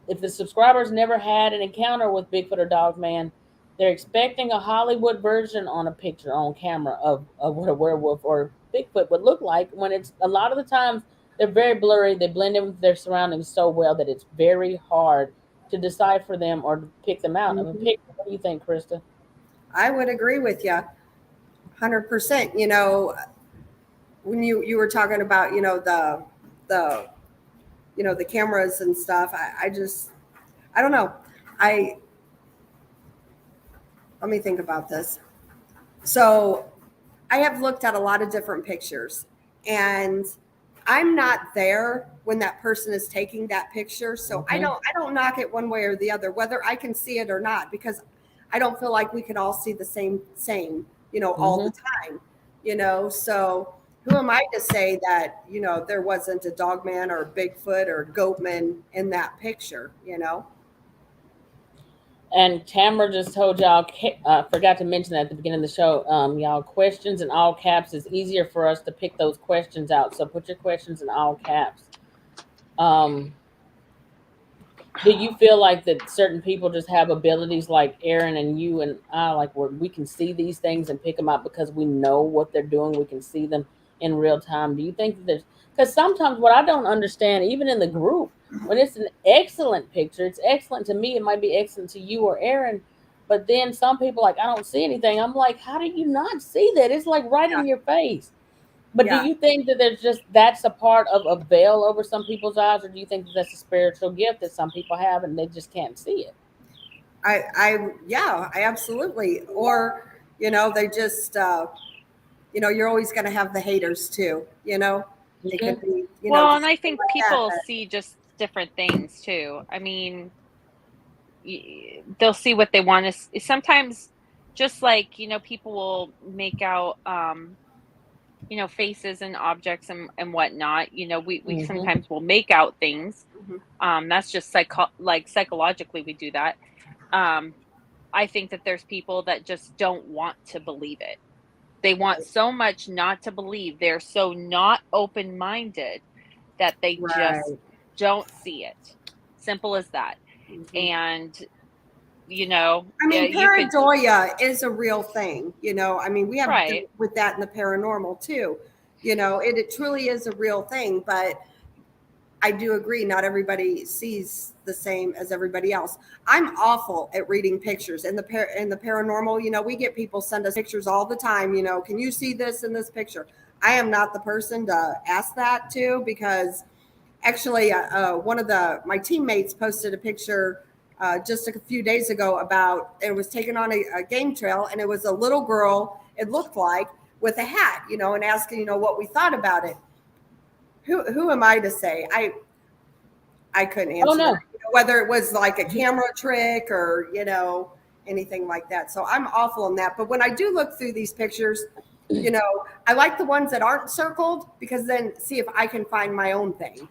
If the subscribers never had an encounter with Bigfoot or Dogman, they're expecting a Hollywood version on a picture on camera of what a werewolf or Bigfoot would look like, when it's a lot of the times they're very blurry. They blend in with their surroundings so well that it's very hard to decipher them or to pick them out of a Hmm. picture. What do you think, Krista? I would agree with you 100%. When you were talking about the the cameras and stuff, I just I don't know. I Let me think about this. So I have looked at a lot of different pictures, and I'm not there when that person is taking that picture. So I Mm-hmm. don't knock it one way or the other, whether I can see it or not, because I don't feel like we can all see the same, all the Mm-hmm. time, So who am I to say that, there wasn't a dogman or Bigfoot or goatman in that picture? And Tamara just told y'all, forgot to mention that at the beginning of the show, y'all, questions in all caps is easier for us to pick those questions out. So put your questions in all caps. Um, do you feel like that certain people just have abilities like Erin and you and I, like where we can see these things and pick them out because we know what they're doing? We can see them in real time. Do you think that there's, because sometimes what I don't understand, even in the group, when it's an excellent picture, it's excellent to me, it might be excellent to you or Erin, but then some people like, I don't see anything. I'm like, how do you not see that? It's like right Yeah, in your face. But do yeah. you think that there's just that's a part of a veil over some people's eyes, or do you think that that's a spiritual gift that some people have and they just can't see it? Yeah, I absolutely. Or, they just, you're always going to have the haters too. It Hmm. could be, Well, and just I something think like that. people see just different things too. I mean, they'll see what they want to. Sometimes, just like people will make out faces and objects and whatnot. We Mhm. sometimes will make out things. Mhm. That's just psychologically we do that. I think that there's people that just don't want to believe it. They want Right. so much not to believe. They're so not open-minded that they just Right. don't see it. Simple as that. Mhm. And I mean, you could, pareidolia is a real thing. I mean, we have right. dealt with that in the paranormal too. It truly is a real thing, but I do agree. Not everybody sees the same as everybody else. I'm awful at reading pictures in the paranormal. We get people send us pictures all the time. Can you see this in this picture? I am not the person to ask that to, because actually one of my teammates posted a picture just a few days ago about it was taken on a game trail, and it was a little girl, it looked like, with a hat, and asking, what we thought about it. Who am I to say? I couldn't Oh answer that. no. Whether it was like a camera trick or anything like that. So I'm awful in that. But when I do look through these pictures, I like the ones that aren't circled, because then see if I can find my own thing.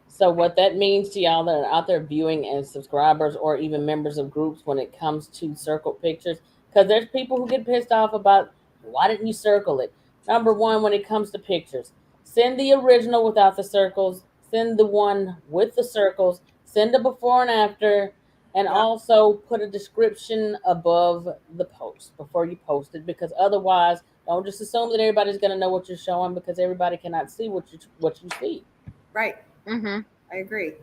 So what that means to y'all that are out there viewing as subscribers or even members of groups when it comes to circled pictures, because there's people who get pissed off about why didn't you circle it. Number one, when it comes to pictures, send the original without the circles, send the one with the circles, send a before and after, and Yeah. also put a description above the post before you post it, because otherwise don't just assume that everybody's going to know what you're showing, because everybody cannot see what you see. Right. Mm-hmm. I agree.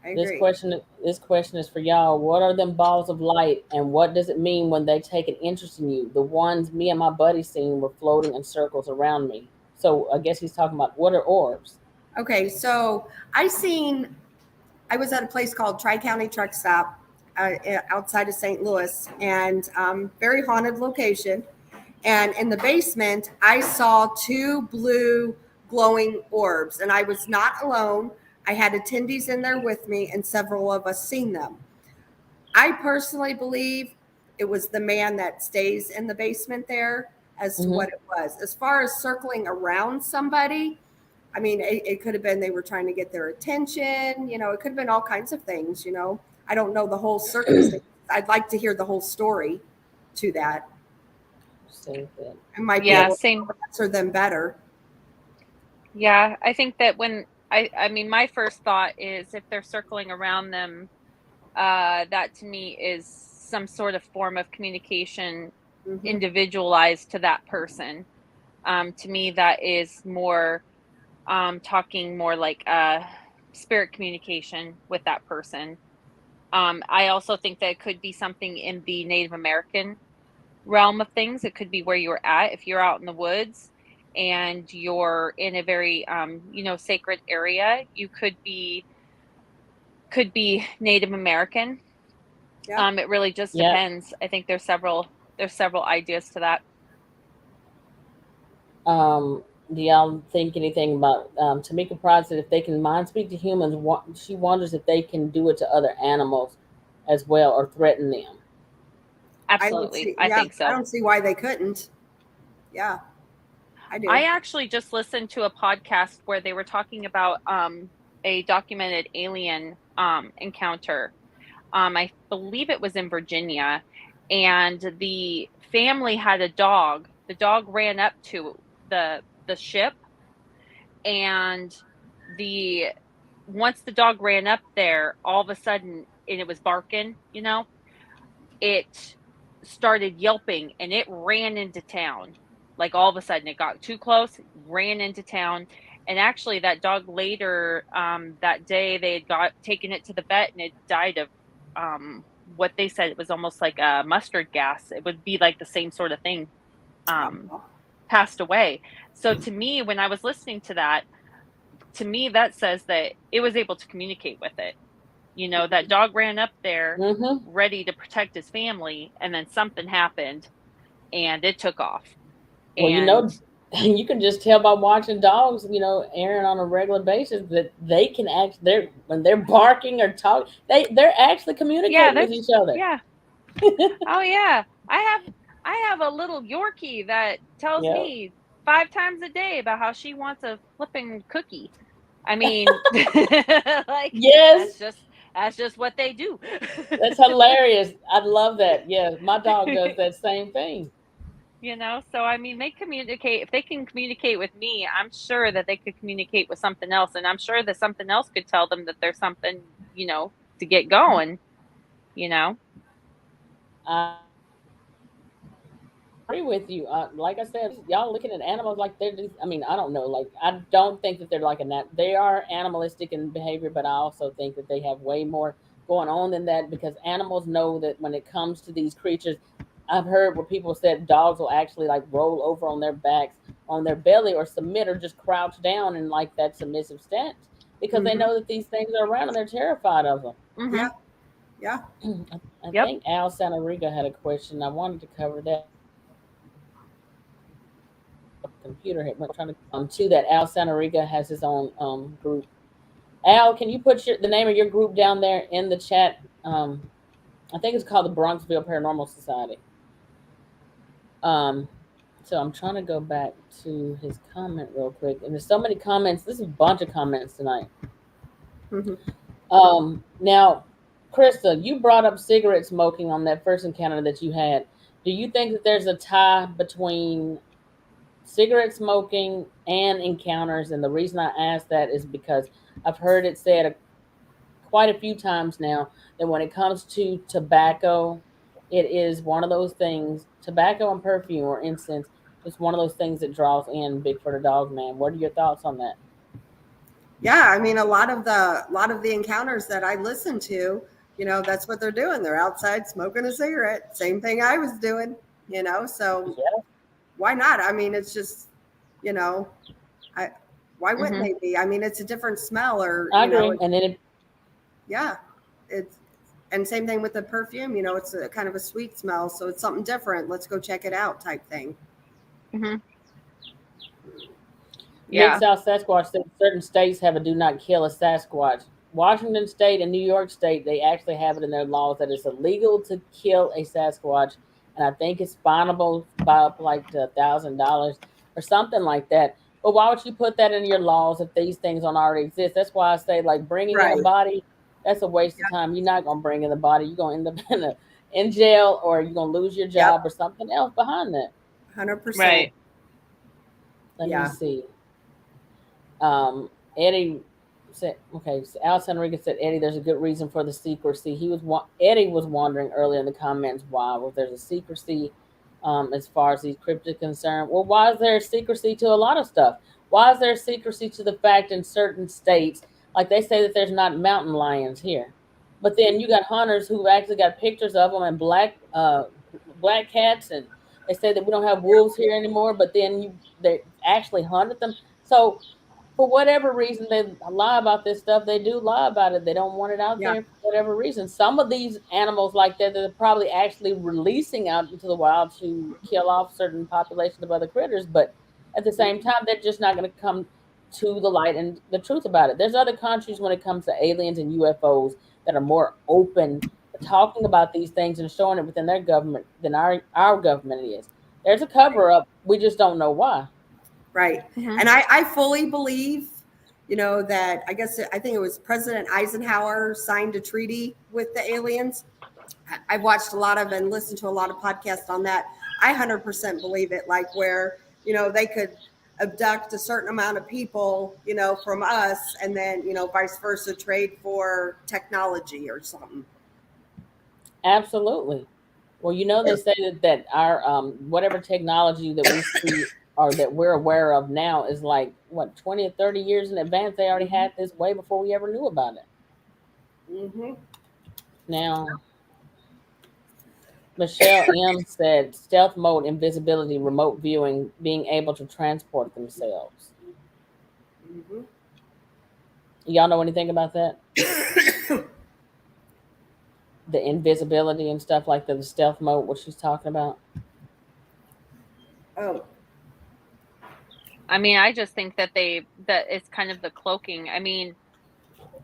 I This agree. question is for y'all. What are them balls of light, and what does it mean when they take an interest in you? The ones me and my buddy seen were floating in circles around me. So I guess he's talking about, what are orbs? Okay. So I was at a place called Tri-County Truck Stop outside of St. Louis, and very haunted location. And in the basement, I saw two blue glowing orbs, and I was not alone. I had attendees in there with me, and several of us seen them. I personally believe it was the man that stays in the basement there as to Mm-hmm. what it was. As far as circling around somebody, I mean, it could have been they were trying to get their attention. It could have been all kinds of things. I don't know the whole circumstance. I'd like to hear the whole story to that. Same thing. I might be Yeah, able same. to answer them better. Yeah, I think that when I mean, my first thought is if they're circling around them, that to me is some sort of form of communication Hmm. individualized to that person. To me, that is more talking more like spirit communication with that person. I also think that it could be something in the Native American realm of things. It could be where you're at. If you're out in the woods and you're in a very sacred area, you could be Native American. Yeah. It really just Yep. depends. I think there's several ideas to that. Do y'all think anything about Tamika Pride said if they can mind speak to humans, she wonders if they can do it to other animals as well or threaten them. I don't Absolutely. see. I Yeah. think I so. don't see why they couldn't. Yeah, I I do. actually just listened to a podcast where they were talking about a documented alien encounter. I believe it was in Virginia, and the family had a dog. The dog ran up to the ship, and the once the dog ran up there, all of a sudden, and it was barking, it started yelping and it ran into town. Like all of a sudden, it got too close, ran into town. And actually, that dog later that day, they had got taken it to the vet and it died of what they said it was almost like a mustard gas. It would be like the same sort of thing, um, Oh, passed away. So to me, when I was listening to that, to me, that says that it was able to communicate with it. That dog ran up there Mm-hmm. ready to protect his family, and then something happened and it took off. Well, And you can just tell by watching dogs, Erin, on a regular basis, that they can act. They're when they're barking or talking, they're actually yeah, communicating with there's each other. yeah. Oh yeah. I have a little Yorkie that tells Yeah. me 5 times a day about how she wants a flipping cookie. I mean, like, Yes, that's just what they do. that's hilarious. I love that. Yeah, my dog does that same thing. So I mean, they communicate. If they can communicate with me, I'm sure that they could communicate with something else, and I'm sure that something else could tell them that there's something, to get going. I agree with you. Like I said, y'all looking at animals like they're just, I mean, I don't know. Like, I don't think that they're like they are animalistic in behavior, but I also think that they have way more going on than that because animals know that when it comes to these creatures, I've heard where people said dogs will actually like roll over on their backs, on their belly, or submit, or just crouch down in like that submissive stance because they know that these things are around and they're terrified of them. Mm-hmm. Yeah. Yeah. I Yep. think Al Santoriga had a question. I wanted to cover that. Computer hit went trying to that. Al Santoriga has his own group. Al, can you put the name of your group down there in the chat? I think it's called the Bronxville Paranormal Society. So I'm trying to go back to his comment real quick, and there's so many comments. This is a bunch of comments tonight. Now, Krista, you brought up cigarette smoking on that first encounter that you had. Do you think that there's a tie between cigarette smoking and encounters? And the reason I ask that is because I've heard it said quite a few times now that when it comes to tobacco, it is one of those things, tobacco and perfume or incense, it's one of those things that draws in Bigfoot or Dogman. What are your thoughts on that? Yeah, I mean, a lot of the encounters that I listen to, that's what they're doing. They're outside smoking a cigarette. Same thing I was doing, so Yeah. Why not? I mean, it's just, why wouldn't they be? I mean, it's a different smell or, I agree. And then and same thing with the perfume, it's a kind of a sweet smell. So it's something different. Let's go check it out type thing. Mm-hmm. Yeah. Mid-South Sasquatch said certain states have a do not kill a Sasquatch. Washington State and New York State, they actually have it in their laws that it's illegal to kill a Sasquatch. And I think it's finable by up like to $1,000 or something like that. But why would you put that in your laws if these things don't already exist? That's why I say like bringing in a body, that's a waste of time. You're not going to bring in the body. You're going to end up in jail, or you're going to lose your job or something else behind that. 100%. Right. Let me see. Eddie said, okay, so Al Santoriga said, Eddie, there's a good reason for the secrecy. Eddie was wondering earlier in the comments why there's a secrecy as far as these cryptids concerned. Well, why is there secrecy to a lot of stuff? Why is there secrecy to the fact in certain states, like they say that there's not mountain lions here, but then you got hunters who've actually got pictures of them and black cats, and they say that we don't have wolves here anymore, but then they actually hunted them. So for whatever reason they lie about this stuff, they do lie about it. They don't want it out there for whatever reason. Some of these animals like that, they're probably actually releasing out into the wild to kill off certain populations of other critters, but at the same time, they're just not going to come to the light and the truth about it. There's other countries when it comes to aliens and UFOs that are more open to talking about these things and showing it within their government than our government is. There's a cover up. We just don't know why. Right. Mm-hmm. And I fully believe, that I think it was President Eisenhower signed a treaty with the aliens. I've watched a lot of and listened to a lot of podcasts on that. I 100% believe it, like where, they could abduct a certain amount of people, from us, and then, vice versa, trade for technology or something. Absolutely. Well, they say that our whatever technology that we see or that we're aware of now is like what 20 or 30 years in advance. They already had this way before we ever knew about it. Mm-hmm. Now, Michelle M said stealth mode, invisibility, remote viewing, being able to transport themselves. Mm-hmm. Y'all know anything about that? The invisibility and stuff like the stealth mode, what she's talking about? Oh. I mean, I just think that it's kind of the cloaking. I mean,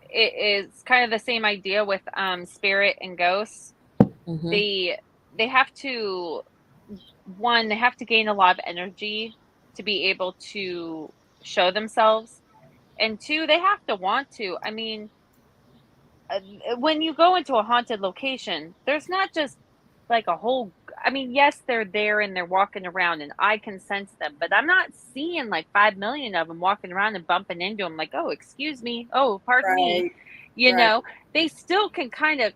it is kind of the same idea with spirit and ghosts. Mm-hmm. They have to gain a lot of energy to be able to show themselves. And two, they have to want to. I mean, when you go into a haunted location, there's not just like a whole, I mean, yes, they're there and they're walking around and I can sense them, but I'm not seeing like 5 million of them walking around and bumping into them like, oh, excuse me. Oh, pardon me. You Right. know, they still can kind of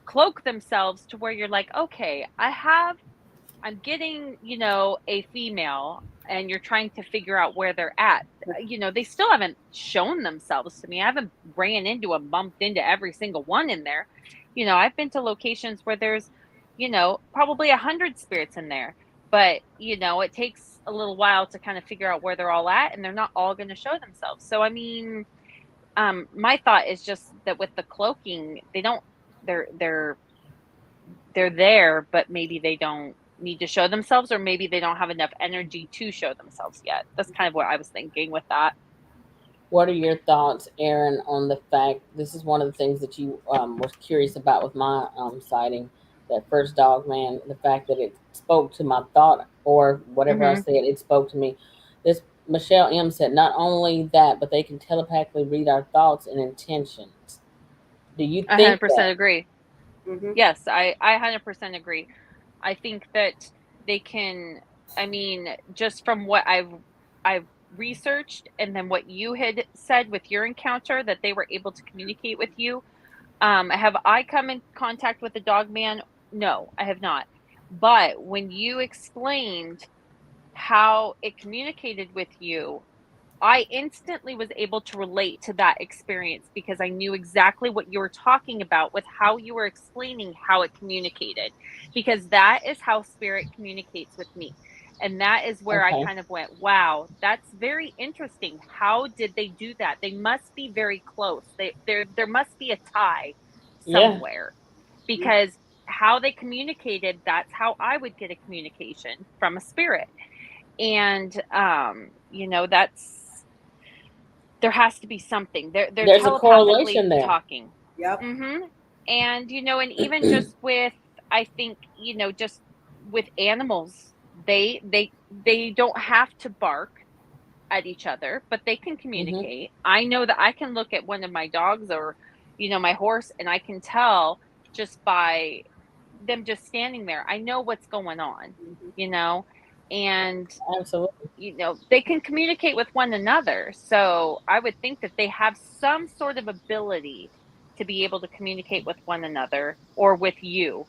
cloak themselves to where you're like, okay, I'm getting, a female and you're trying to figure out where they're at. They still haven't shown themselves to me. I haven't ran into them, bumped into every single one in there. I've been to locations where there's, probably 100 spirits in there. But, it takes a little while to kind of figure out where they're all at, and they're not all going to show themselves. So, I mean, my thought is just that with the cloaking, they're there, but maybe they don't need to show themselves, or maybe they don't have enough energy to show themselves yet. That's kind of what I was thinking with that. What are your thoughts, Erin, on the fact this is one of the things that you was curious about with my sighting, that first dog man, the fact that it spoke to my thought or whatever I said, it spoke to me. This Michelle M said not only that, but they can telepathically read our thoughts and intentions. Do you I think 100% that? agree. Mhm. Yes, I 100% agree. I think that they can, I mean, just from what I've researched, and then what you had said with your encounter, that they were able to communicate with you. Have I come in contact with a dog man? No, I have not. But when you explained how it communicated with you, I instantly was able to relate to that experience because I knew exactly what you were talking about with how you were explaining how it communicated, because that is how spirit communicates with me. And that is where I Okay. kind of went, wow, that's very interesting. How did they do that? They must be very close. There must be a tie Yeah. somewhere, because how they communicated, that's how I would get a communication from a spirit. And that's, there has to be something. They're There's a telepathically correlation there. talking. Yep. And and even just with, I think, just with animals, they don't have to bark at each other, but they can Mm-hmm. communicate. I know that I can look at one of my dogs, or my horse, and I can tell just by them just standing there. I know what's going on, you know, and Absolutely. they can communicate with one another. So I would think that they have some sort of ability to be able to communicate with one another or with you.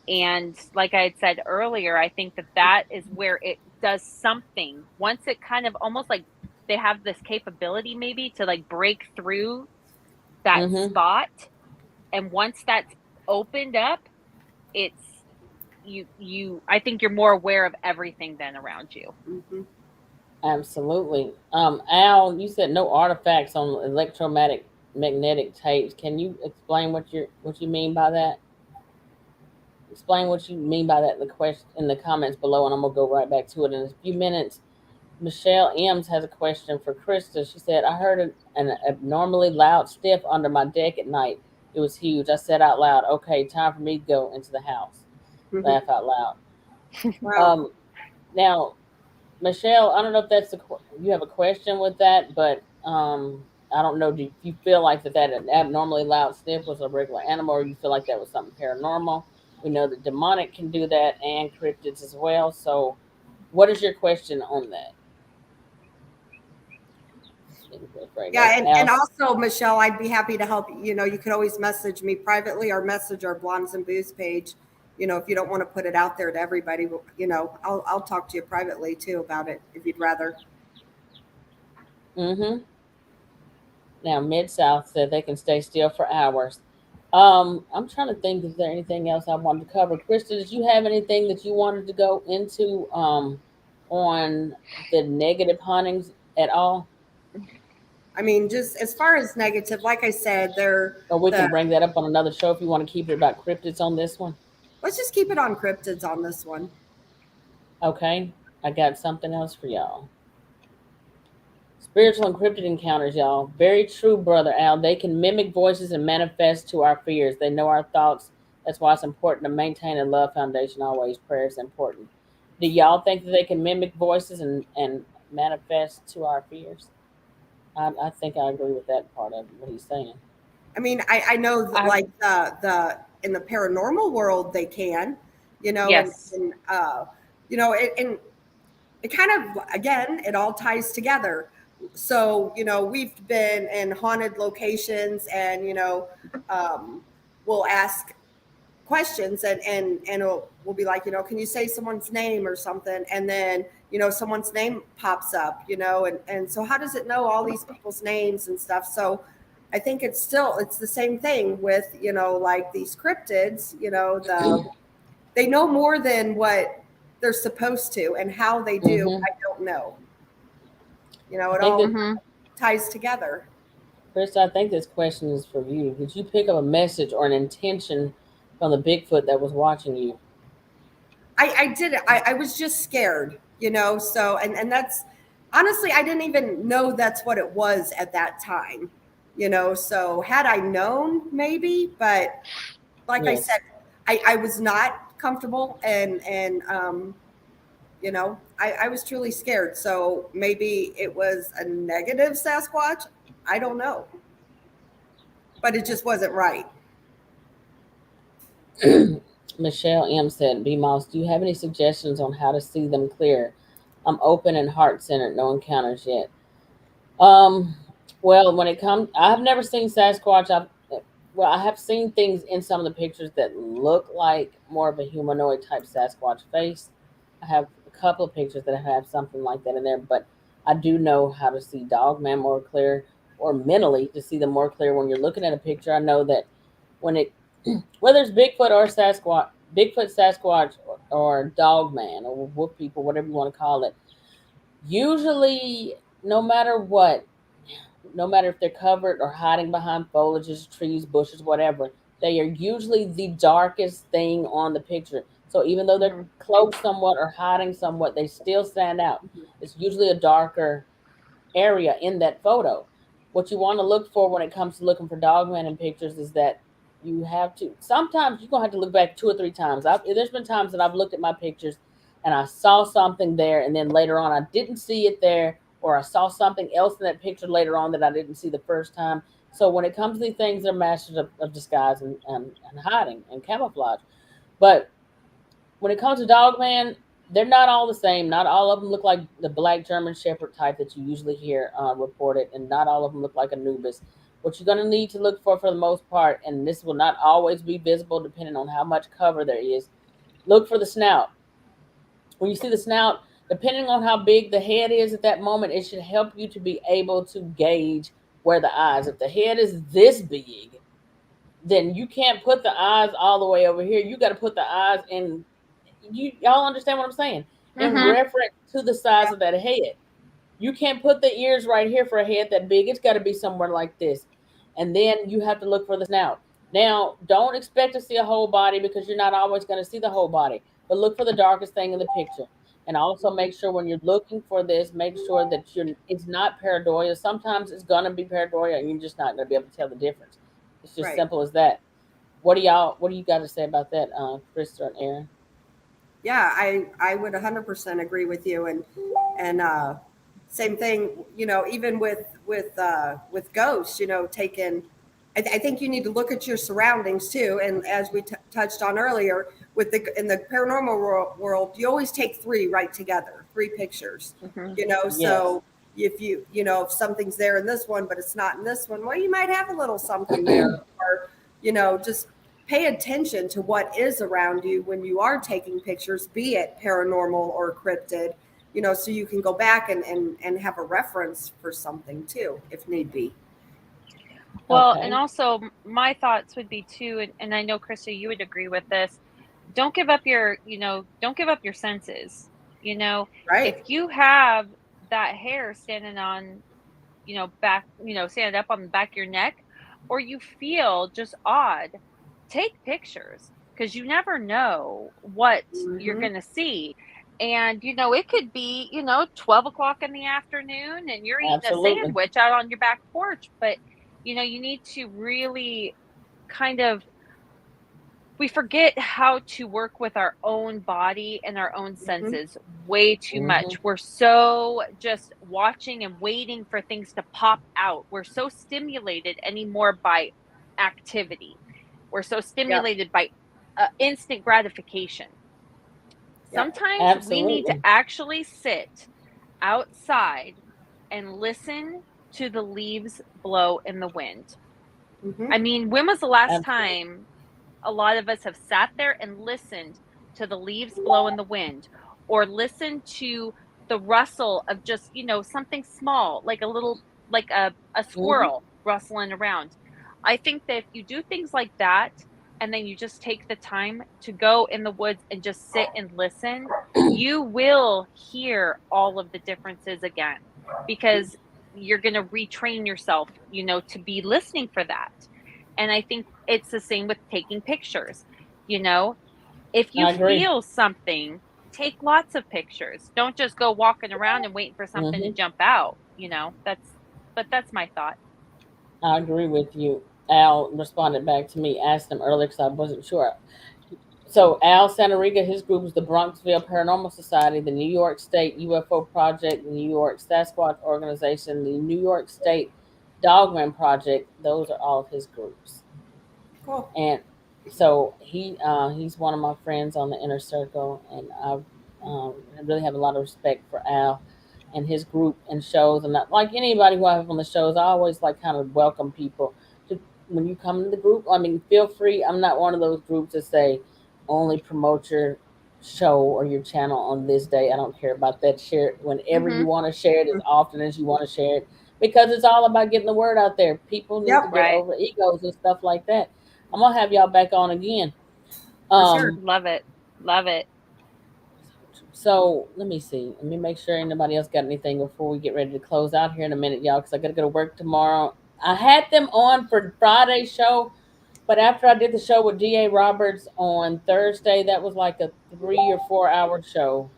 And like I had said earlier, I think that is where it does something. Once it kind of almost like they have this capability maybe to like break through that Mm-hmm. spot. And once that's opened up, it's I think you're more aware of everything then around you. Mhm. Absolutely. Al, you said no artifacts on electromagnetic tapes. Can you explain what you mean by that? Explain what you mean by that in the question in the comments below, and I'm gonna go right back to it in a few minutes. Michelle Ems has a question for Krista. She said, "I heard an abnormally loud stiff under my deck at night. It was huge. I said out loud, 'Okay, time for me to go into the house.'" Mhm. Laugh out loud. Wow. Um, now Michelle, I don't know if you have a question with that, but I don't know. Do you feel like that an abnormally loud sniff was a regular animal, or you feel like that was something paranormal? We know that demonic can do that and cryptids as well. So, what is your question on that? Yeah, and Alice. also, Michelle, I'd be happy to help. You could always message me privately or message our Blondes and Booze page. If you don't want to put it out there to everybody, I'll talk to you privately too about it if you'd rather. Mm-hmm. Now, Mid South said they can stay still for hours. I'm trying to think if there anything else I wanted to cover. Krista, did you have anything that you wanted to go into on the negative hauntings at all? I mean, just as far as negative, like I said, they're Or we the. can bring that up on another show if you want to keep it about cryptids on this one. Let's just keep it on cryptids on this one. Okay, I got something else for y'all. Spiritual encrypted encounters, y'all. Very true, brother Al. They can mimic voices and manifest to our fears. They know our thoughts. That's why it's important to maintain a love foundation always. Prayer is important. Do y'all think that they can mimic voices and manifest to our fears? I think I agree with that part of what he's saying. I mean, I know that I like the in the paranormal world they can, yes. and and it kind of, again, it all ties together. So we've been in haunted locations, and we'll ask questions, and we'll be like, can you say someone's name or something, and then someone's name pops up, and so how does it know all these people's names and stuff? So I think it's the same thing with like these cryptids, they know more than what they're supposed to, and how they do, Mm-hmm. I don't know. I It think all that, Mm-hmm. ties together. Chris, I think this question is for you. Did you pick up a message or an intention from the Bigfoot that was watching you? I did it. I was just scared, so, and that's honestly, I didn't even know that's what it was at that time, so had I known, maybe, but like I said, Yes. I was not comfortable, and I was truly scared. So maybe it was a negative Sasquatch. I don't know, but it just wasn't right. Michelle M said, B Moss, do you have any suggestions on how to see them clear? I'm open and heart centered, no encounters yet. Um, well, when it comes, I've never seen Sasquatch. Well, I have seen things in some of the pictures that look like more of a humanoid type Sasquatch face. I have a couple of pictures that have something like that in there, but I do know how to see dogman more clear, or mentally to see them more clear when you're looking at a picture. I know that when it, whether it's Bigfoot or Sasquatch, Bigfoot, Sasquatch, or dogman, or wolf people, whatever you want to call it, usually, no matter what, no matter if they're covered or hiding behind foliages, trees, bushes, whatever, they are usually the darkest thing on the picture. So even though they're Mm-hmm. cloaked somewhat or hiding somewhat, they still stand out. It's usually a darker area in that photo. What you want to look for when it comes to looking for dogman in pictures is that you have to, sometimes you're going to have to look back 2 or 3 times. There's been times that I've looked at my pictures and I saw something there, and then later on I didn't see it there, or I saw something else in that picture later on that I didn't see the first time. So when it comes to these things, they're masters of disguise and hiding and camouflage. But when it comes to Dogman, they're not all the same. Not all of them look like the black German Shepherd type that you usually hear reported, and not all of them look like Anubis. What you're going to need to look for the most part, and this will not always be visible depending on how much cover there is, look for the snout. When you see the snout, depending on how big the head is at that moment, it should help you to be able to gauge where the eyes. If the head is this big, then you can't put the eyes all the way over here. You got to put the eyes in. Y'all understand what I'm saying? In Mm-hmm. reference to the size of that head. You can't put the ears right here for a head that big. It's got to be somewhere like this. And then you have to look for the snout. Now, don't expect to see a whole body because you're not always going to see the whole body. But look for the darkest thing in the picture. And also make sure when you're looking for this, make sure that it's not pareidolia. Sometimes it's going to be pareidolia and you're just not going to be able to tell the difference. It's just Right. simple as that. What do you got to say about that, Krista and Erin? Yeah, I would 100% agree with you, and same thing, even with ghosts, taking. I think you need to look at your surroundings too, and as we touched on earlier, in the paranormal world, you always take three right together, three pictures, Mm-hmm. Yes. so if if something's there in this one but it's not in this one, well, you might have a little something there, or just pay attention to what is around you when you are taking pictures, be it paranormal or cryptid, so you can go back and have a reference for something too, if need be. Well, and Okay. also my thoughts would be too, and I know Krista, you would agree with this. Don't give up don't give up your senses. You know, if Right. you have that hair standing on, back, stand up on the back of your neck, or you feel just odd, take pictures because you never know what you're Hmm. going to see. And, it could be, 12 o'clock in the afternoon and you're eating a Absolutely. sandwich out on your back porch. But, you need to really kind of we forget how to work with our own body and our own senses way too much. We're so just watching and waiting for things to pop out. We're so stimulated anymore by activity. We're so stimulated by instant gratification. Sometimes we need to Absolutely. actually sit outside and listen to the leaves blow in the wind. I mean, when was the last Absolutely. time a lot of us have sat there and listened to the leaves blow in the wind, or listened to the rustle of just, something small, like a little, like a squirrel rustling around? I think that if you do things like that, and then you just take the time to go in the woods and just sit and listen, you will hear all of the differences again, because you're going to retrain yourself, to be listening for that. And I think it's the same with taking pictures. If you I agree. feel something, take lots of pictures. Don't just go walking around and waiting for something to jump out. That's my thought. I agree with you. Al responded back to me, asked him earlier because I wasn't sure. So Al Santoriga, his group is the Bronxville Paranormal Society, the New York State UFO Project, the New York Sasquatch Organization, the New York State Dogman Project. Those are all of his groups. Cool. And so he's one of my friends on the inner circle, and I really have a lot of respect for Al and his group and shows. And not, like anybody who I have on the shows, I always like kind of welcome people to when you come to the group. I mean, feel free. I'm not one of those groups that say only promote your show or your channel on this day. I don't care about that. Share it whenever you want to share it, as often as you want to share it, because it's all about getting the word out there. People need to get Right. over egos and stuff like that. I'm gonna have y'all back on again. For sure. Love it. Love it. So let me see. Let me make sure anybody else got anything before we get ready to close out here in a minute, y'all, because I gotta go to work tomorrow. I had them on for Friday's show, but after I did the show with DA Roberts on Thursday, that was like a 3 or 4 hour show.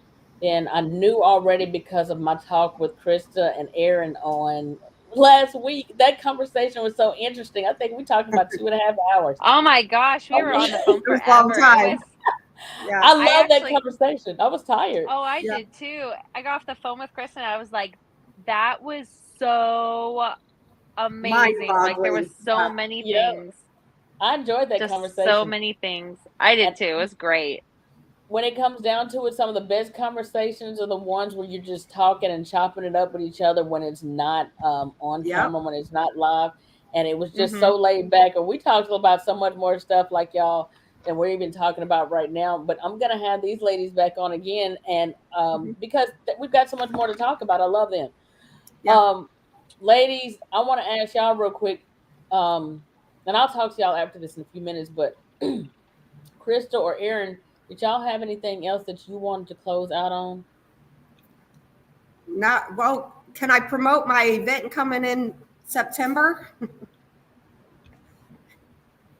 Then I knew already because of my talk with Krista and Erin on last week. That conversation was so interesting. I think we talked about 2.5 hours. Oh my gosh, we were on the phone It was a long forever. time. Yeah. I I love that actually, conversation. I was tired. oh, I Yeah. did too. I got off the phone with Chris and I was like, that was so amazing. Like there was Mind-boggling. so Yeah. many Yeah, things, I enjoyed that just so conversation. many things. I did And too. It was great. when it comes down to it, some of the best conversations are the ones where you're just talking and chopping it up with each other when it's not on Yep. camera, when it's not live. And it was just Mhm. so laid back. And we talked about so much more stuff like y'all than we're even talking about right now. But I'm going to have these ladies back on again. And because we've got so much more to talk about. I love them. Yep. Um, ladies, I want to ask y'all real quick. And I'll talk to y'all after this in a few minutes. But Krista or Erin, did y'all have anything else that you wanted to close out on? Not well. Can I promote my event coming in September?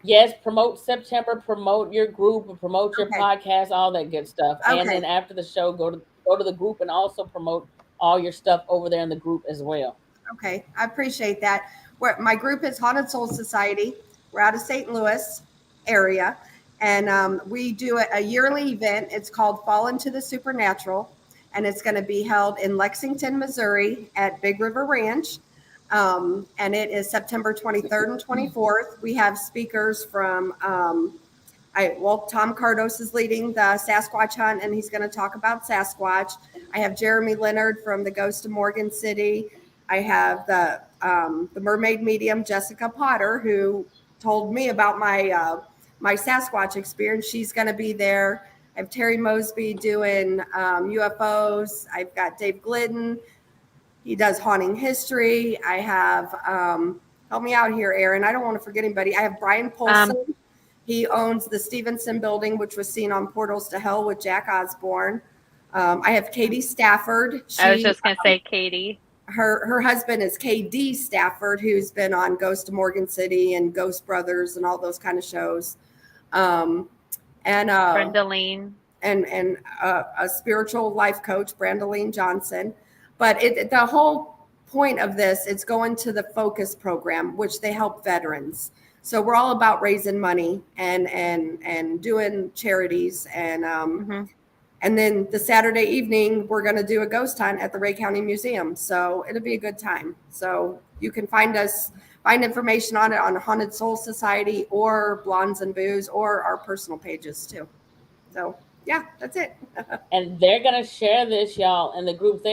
Yes, promote September, promote your group, promote your Okay. podcast, all that good stuff. And Okay. then after the show, go to the group and also promote all your stuff over there in the group as well. Okay. I appreciate that. My group is Haunted Soul Society. We're out of St. Louis area, and we do a yearly event. It's called Fall into the Supernatural, and it's going to be held in Lexington, Missouri, at Big River Ranch. And it is September 23rd and 24th. We have speakers from Tom Cardos is leading the Sasquatch hunt, and he's going to talk about Sasquatch. I have Jeremy Leonard from the Ghost of Morgan City. I have the mermaid medium Jessica Potter, who told me about my Sasquatch experience. She's going to be there. I have Terry Mosby doing UFOs. I've got Dave Glidden. He does haunting history. I have help me out here, Erin. I don't want to forget anybody. I have Brian Polson. He owns the Stevenson building, which was seen on Portals to Hell with Jack Osborne. I have Katie Stafford. I was just gonna say Katie. Her husband is KD Stafford, who's been on Ghost of Morgan City and Ghost Brothers and all those kind of shows. And Brendaline. And a spiritual life coach, Brandaline Johnson. But the whole point of this, it's going to the Focus program, which they help veterans. So we're all about raising money and doing charities. And then the Saturday evening, we're going to do a ghost hunt at the Ray County Museum. So it'll be a good time. So you can find information on it on Haunted Soul Society or Blondes and Booze or our personal pages too. So yeah, that's it. And they're going to share this, y'all, in the group.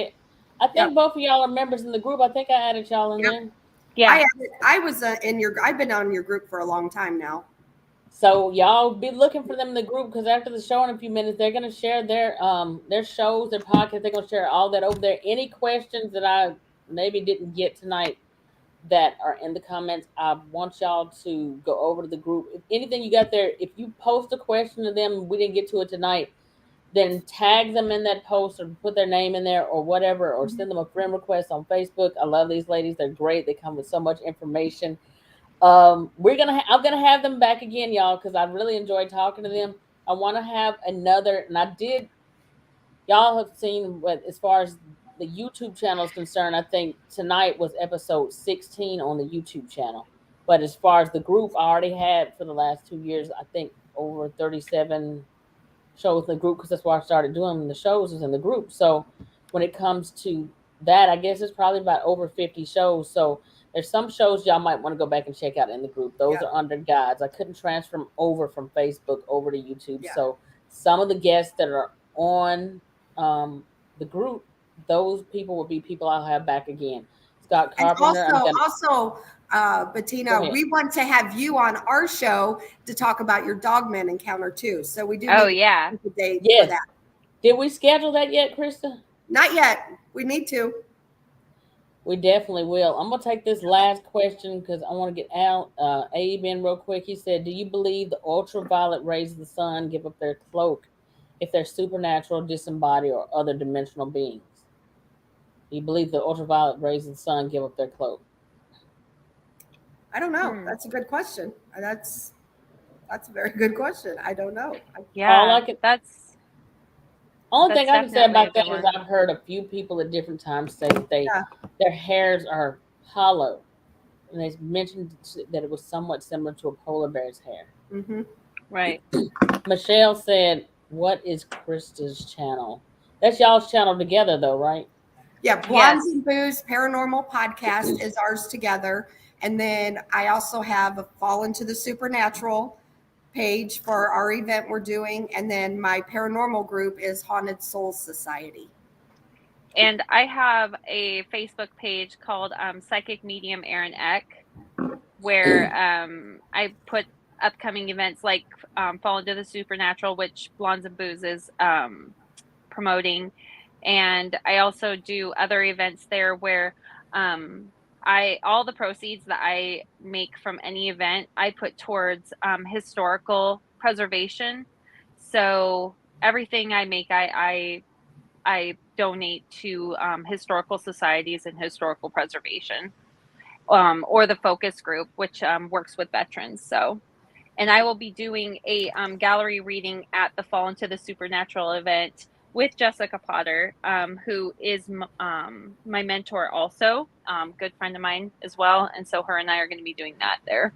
I think both of y'all are members in the group. I think I added y'all in there. Yeah. I was I've been on your group for a long time now. So y'all be looking for them in the group, because after the show in a few minutes, they're gonna share their shows, their podcast. They're gonna share all that over there. Any questions that I maybe didn't get tonight that are in the comments, I want y'all to go over to the group. If anything you got there, if you post a question to them, we didn't get to it tonight, then tag them in that post or put their name in there or whatever, or send them a friend request on Facebook. I love these ladies. They're great. They come with so much information. I'm gonna have them back again, y'all, because I really enjoyed talking to them. I want to have another, and y'all have seen what, as far as the YouTube channel is concerned, I think tonight was episode 16 on the YouTube channel. But as far as the group, I already had for the last 2 years, I think over 37 shows in the group, because that's why I started doing the shows is in the group. So when it comes to that, I guess it's probably about over 50 shows. So there's some shows y'all might want to go back and check out in the group. Those are under guides. I couldn't transfer them over from Facebook over to YouTube. Yeah. So some of the guests that are on the group, those people will be people I'll have back again. Scott Carpenter. Bettina, we want to have you on our show to talk about your dogman encounter too. So we do. Oh yeah. A date for that. Did we schedule that yet, Krista? Not yet. We need to. We definitely will. I'm gonna take this last question because I want to get out. Abe in real quick. He said, "Do you believe the ultraviolet rays of the sun give up their cloak if they're supernatural, disembodied, or other dimensional beings? Do you believe the ultraviolet rays of the sun give up their cloak?" I don't know. That's a good question. That's a very good question. I don't know. Yeah, only thing I can say about that is I've heard a few people at different times say that their hairs are hollow, and they mentioned that it was somewhat similar to a polar bear's hair. Mm-hmm. Right. Michelle said, "What is Krista's channel?" That's y'all's channel together, though, right? Yeah, Blondes and Booze Paranormal Podcast is ours together, and then I also have a Fall into the Supernatural page for our event we're doing, and then my paranormal group is Haunted Soul Society. And I have a Facebook page called Psychic Medium Erin Eck, where I put upcoming events like Fall into the Supernatural, which Blondes and Booze is promoting, and I also do other events there where all the proceeds that I make from any event, I put towards historical preservation. So everything I make, I donate to historical societies and historical preservation, or the focus group, which works with veterans. So, and I will be doing a gallery reading at the Fall into the Supernatural event with Jessica Potter, who is my mentor also, good friend of mine as well. And so her and I are going to be doing that there.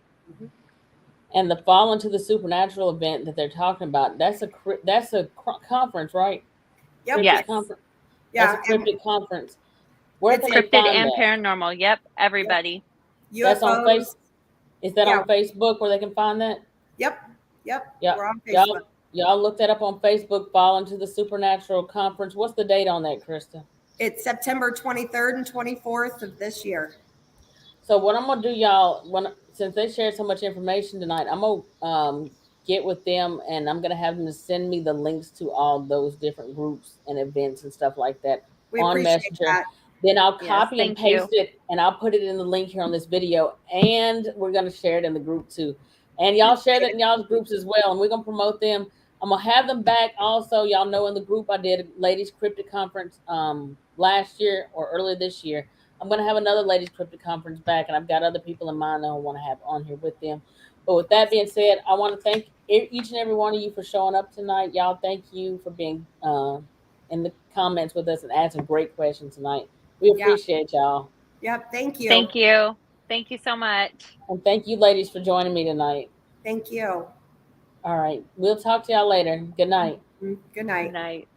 And the Fall into the Supernatural event that they're talking about, that's a conference, right? Yep. Yes. Conference. Yeah. That's a cryptid conference. Where it's can they cryptid find and that? paranormal. Yep. Everybody. Yep. That's on Facebook. Is that on Facebook where they can find that? Yep. We're on Facebook. Y'all look that up on Facebook, Fall into the Supernatural Conference. What's the date on that, Krista? It's September 23rd and 24th of this year. So what I'm going to do, y'all, since they shared so much information tonight, I'm going to get with them, and I'm going to have them to send me the links to all those different groups and events and stuff like that on Messenger. That. Then I'll copy and paste it, and I'll put it in the link here on this video, and we're going to share it in the group too. And y'all share that in y'all's groups as well, and we're going to promote them. I'm going to have them back also. Y'all know in the group I did a Ladies Cryptid Conference last year or earlier this year. I'm going to have another Ladies Cryptid Conference back, and I've got other people in mind that I want to have on here with them. But with that being said, I want to thank each and every one of you for showing up tonight. Y'all, thank you for being in the comments with us and asking great questions tonight. We appreciate y'all. Yep, thank you. Thank you. Thank you so much. And thank you, ladies, for joining me tonight. Thank you. All right. We'll talk to y'all later. Good night. Good night. Good night.